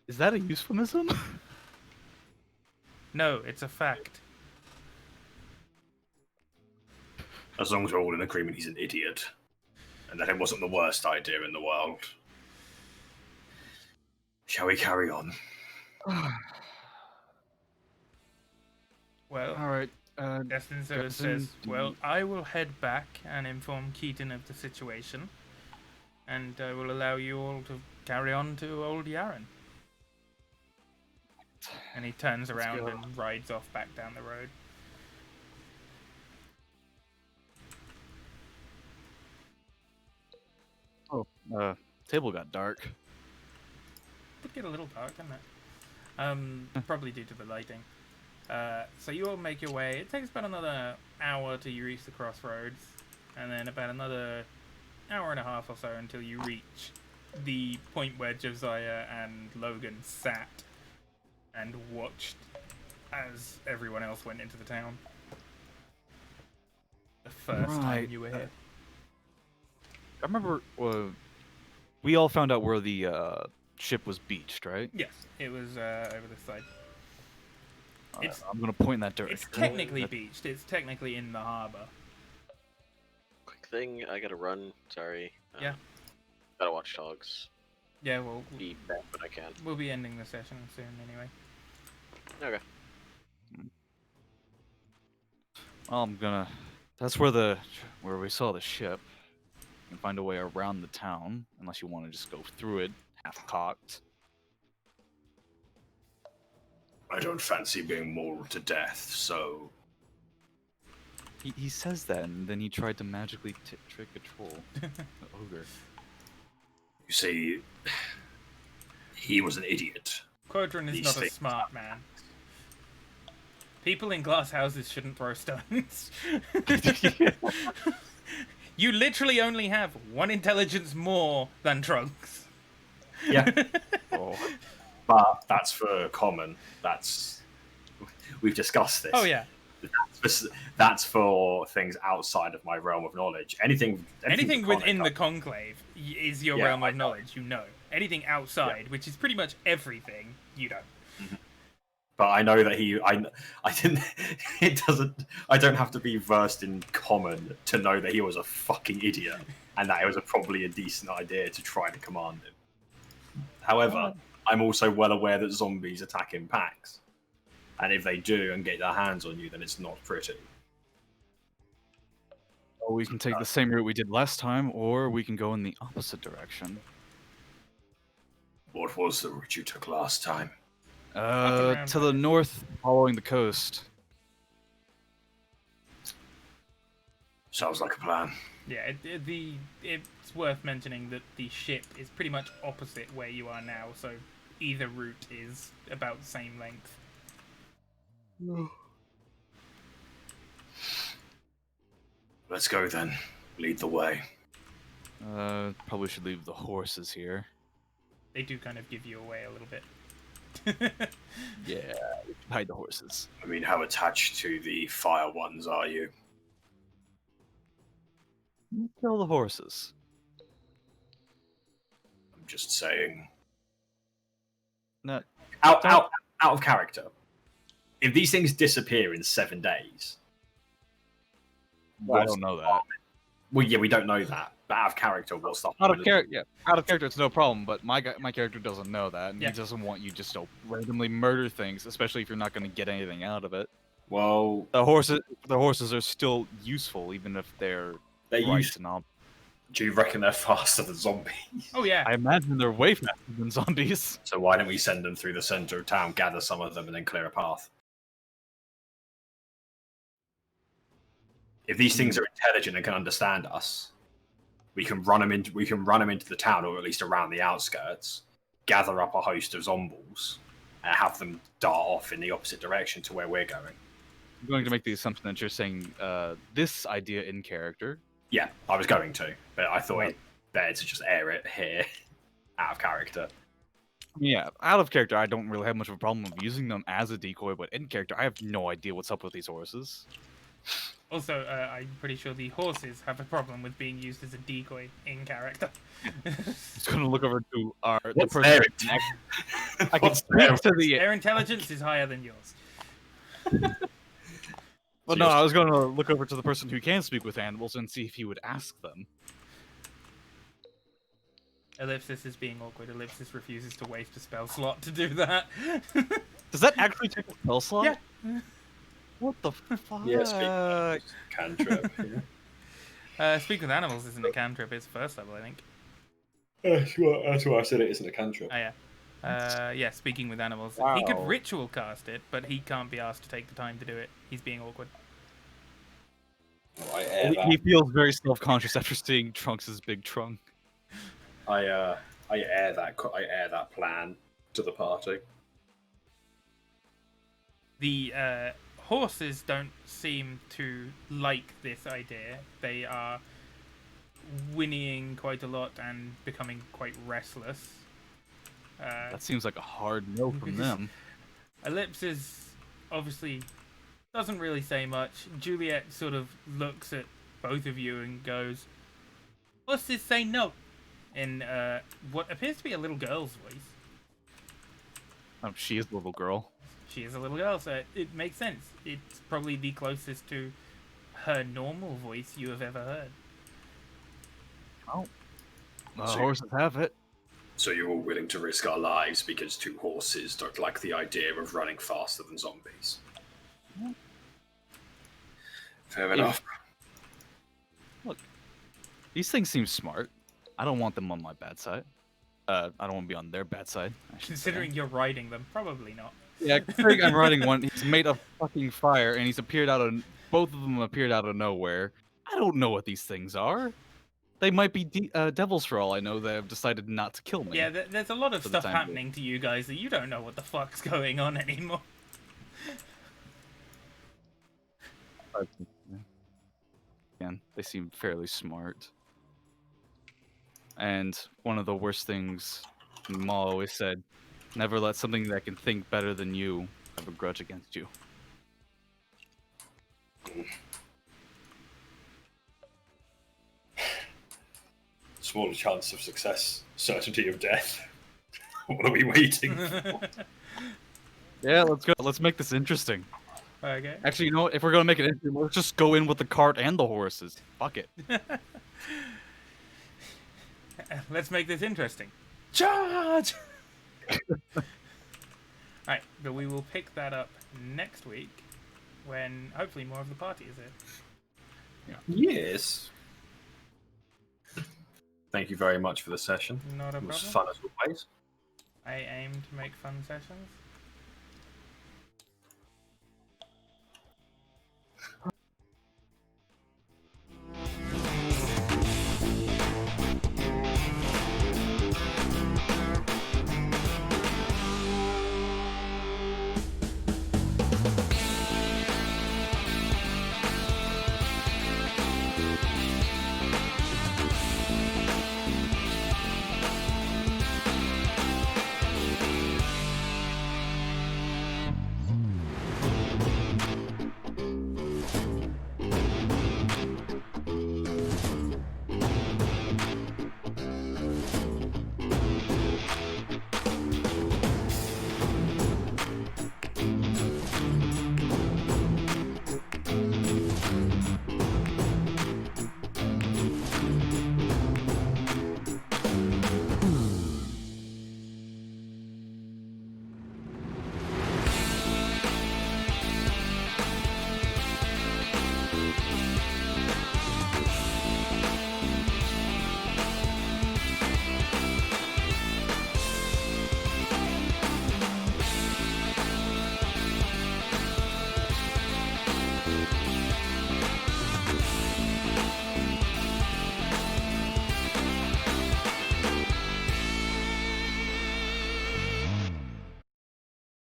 Is that a euphemism? No, it's a fact. As long as we're all in agreement he's an idiot. And that it wasn't the worst idea in the world. Shall we carry on? Well, All right. Destin sort of Destin, says, do well, you- I will head back and inform Keaton of the situation, and I will allow you all to carry on to Old Yaren. And he turns Let's around go. and rides off back down the road. Table got dark. Did get a little dark, didn't it? Probably due to the lighting. So you all make your way. It takes about another hour till you reach the crossroads, and then about another hour and a half or so until you reach the point where Josiah and Logan sat and watched as everyone else went into the town. The first time Right. you were here. I remember we all found out where the ship was beached, right? Yes, it was over this side. It's- I'm gonna point in that direction. It's technically beached. It's technically in the harbour. Quick thing, I gotta run. Sorry. Yeah. Gotta watch dogs. Yeah, well, Be back when I can. we'll be ending the session soon anyway. Okay. Well, I'm gonna. That's where we saw the ship. You can find a way around the town, unless you want to just go through it half cocked. I don't fancy being mauled to death, so He says that, and then he tried to magically trick a troll, the ogre. you see, he was an idiot. Quodron is These not a things- smart man. People in glass houses shouldn't throw stones. You literally only have one intelligence more than Trunks. Yeah, Oh, but that's for common. We've discussed this. Oh yeah. That's for things outside of my realm of knowledge. Anything Anything within the Draconic, conclave is your Yeah, realm I of know. knowledge, you know. Anything outside, which is pretty much everything, you don't. but I know that I didn't. It doesn't. I don't have to be versed in common to know that he was a fucking idiot, and that it was probably a decent idea to try to command him. However, I'm also well aware that zombies attack in packs, and if they do and get their hands on you, then it's not pretty. well, we can take the same route we did last time, or we can go in the opposite direction. What was the route you took last time? around To the north, following the coast. Sounds like a plan. Yeah, it's worth mentioning that the ship is pretty much opposite where you are now, so either route is about the same length. Let's go then. Lead the way. Probably should leave the horses here. They do kind of give you away a little bit. Yeah, hide the horses. I mean, how attached to the fire ones are you? Kill the horses. I'm just saying. No, Out of character. If these things disappear in 7 days, I don't know that. Well, yeah, we don't know that. But out of character, what's the Out of character, yeah. Out of character, it's no problem. But my character doesn't know that, and Yeah. he doesn't want you just to randomly murder things, especially if you're not going to get anything out of it. Well, The horses are still useful, even if they're they right used. and all. Do you reckon they're faster than zombies? Oh yeah, I imagine they're way faster than zombies. So why don't we send them through the center of town, gather some of them, and then clear a path? If these things are intelligent and can understand us, we can run them into the town, or at least around the outskirts, gather up a host of zombies, and have them dart off in the opposite direction to where we're going. I'm going to make the assumption that you're saying this idea in character. Yeah, I was going to, but I thought Right. it better to just air it here, out of character. Yeah, out of character, I don't really have much of a problem of using them as a decoy, but in character, I have no idea what's up with these horses. also, I'm pretty sure the horses have a problem with being used as a decoy in character. I'm just going to look over to the What's person. their who can I can What's speak their- to the. Their intelligence is higher than yours. Well, no, I was going to look over to the person who can speak with animals and see if he would ask them. Ellipsis is being awkward. Ellipsis refuses to waste a spell slot to do that. Does that actually take a spell slot? Yeah. What the fuck? Yeah, speak cantrip. Yeah. Speak with Animals isn't a cantrip, it's first level, I think. That's why I said it isn't a cantrip. Oh, yeah. Yeah, Speaking with Animals. He could Wow. ritual cast it, but he can't be asked to take the time to do it. He's being awkward. I air He that. feels very self-conscious after seeing Trunks' big trunk. I air that plan to the party. The horses don't seem to like this idea. They are whinnying quite a lot and becoming quite restless. That seems like a hard no from them. Ellipsis obviously doesn't really say much. Juliet sort of looks at both of you and goes, "Horses say no," in what appears to be a little girl's voice. Oh, she is a little girl. She is a little girl, so it makes sense. It's probably the closest to her normal voice you have ever heard. Oh. The So- horses have it. So you're all willing to risk our lives because two horses don't like the idea of running faster than zombies. Fair enough. These things seem smart. I don't want them on my bad side. I don't want to be on their bad side. I should say. Considering you're riding them, probably not. Yeah, considering I'm riding one. He's made of fucking fire, and both of them appeared out of nowhere. I don't know what these things are. They might be devils for all I know. That have decided not to kill me. Yeah, there's a lot of For the stuff time happening to you guys that you don't know what the fuck's going on anymore. Again, they seem fairly smart. And one of the worst things Maul always said, never let something that can think better than you have a grudge against you. Smaller chance of success, certainty of death. What are we waiting for? Yeah, let's go. Let's make this interesting. Okay. Actually, you know what? If we're gonna make it interesting, let's just go in with the cart and the horses. Fuck it. Let's make this interesting. Charge! Alright, but we will pick that up next week when hopefully more of the party is here. Yes. Thank you very much for the session. Not a It was problem. fun as always. I aim to make fun sessions.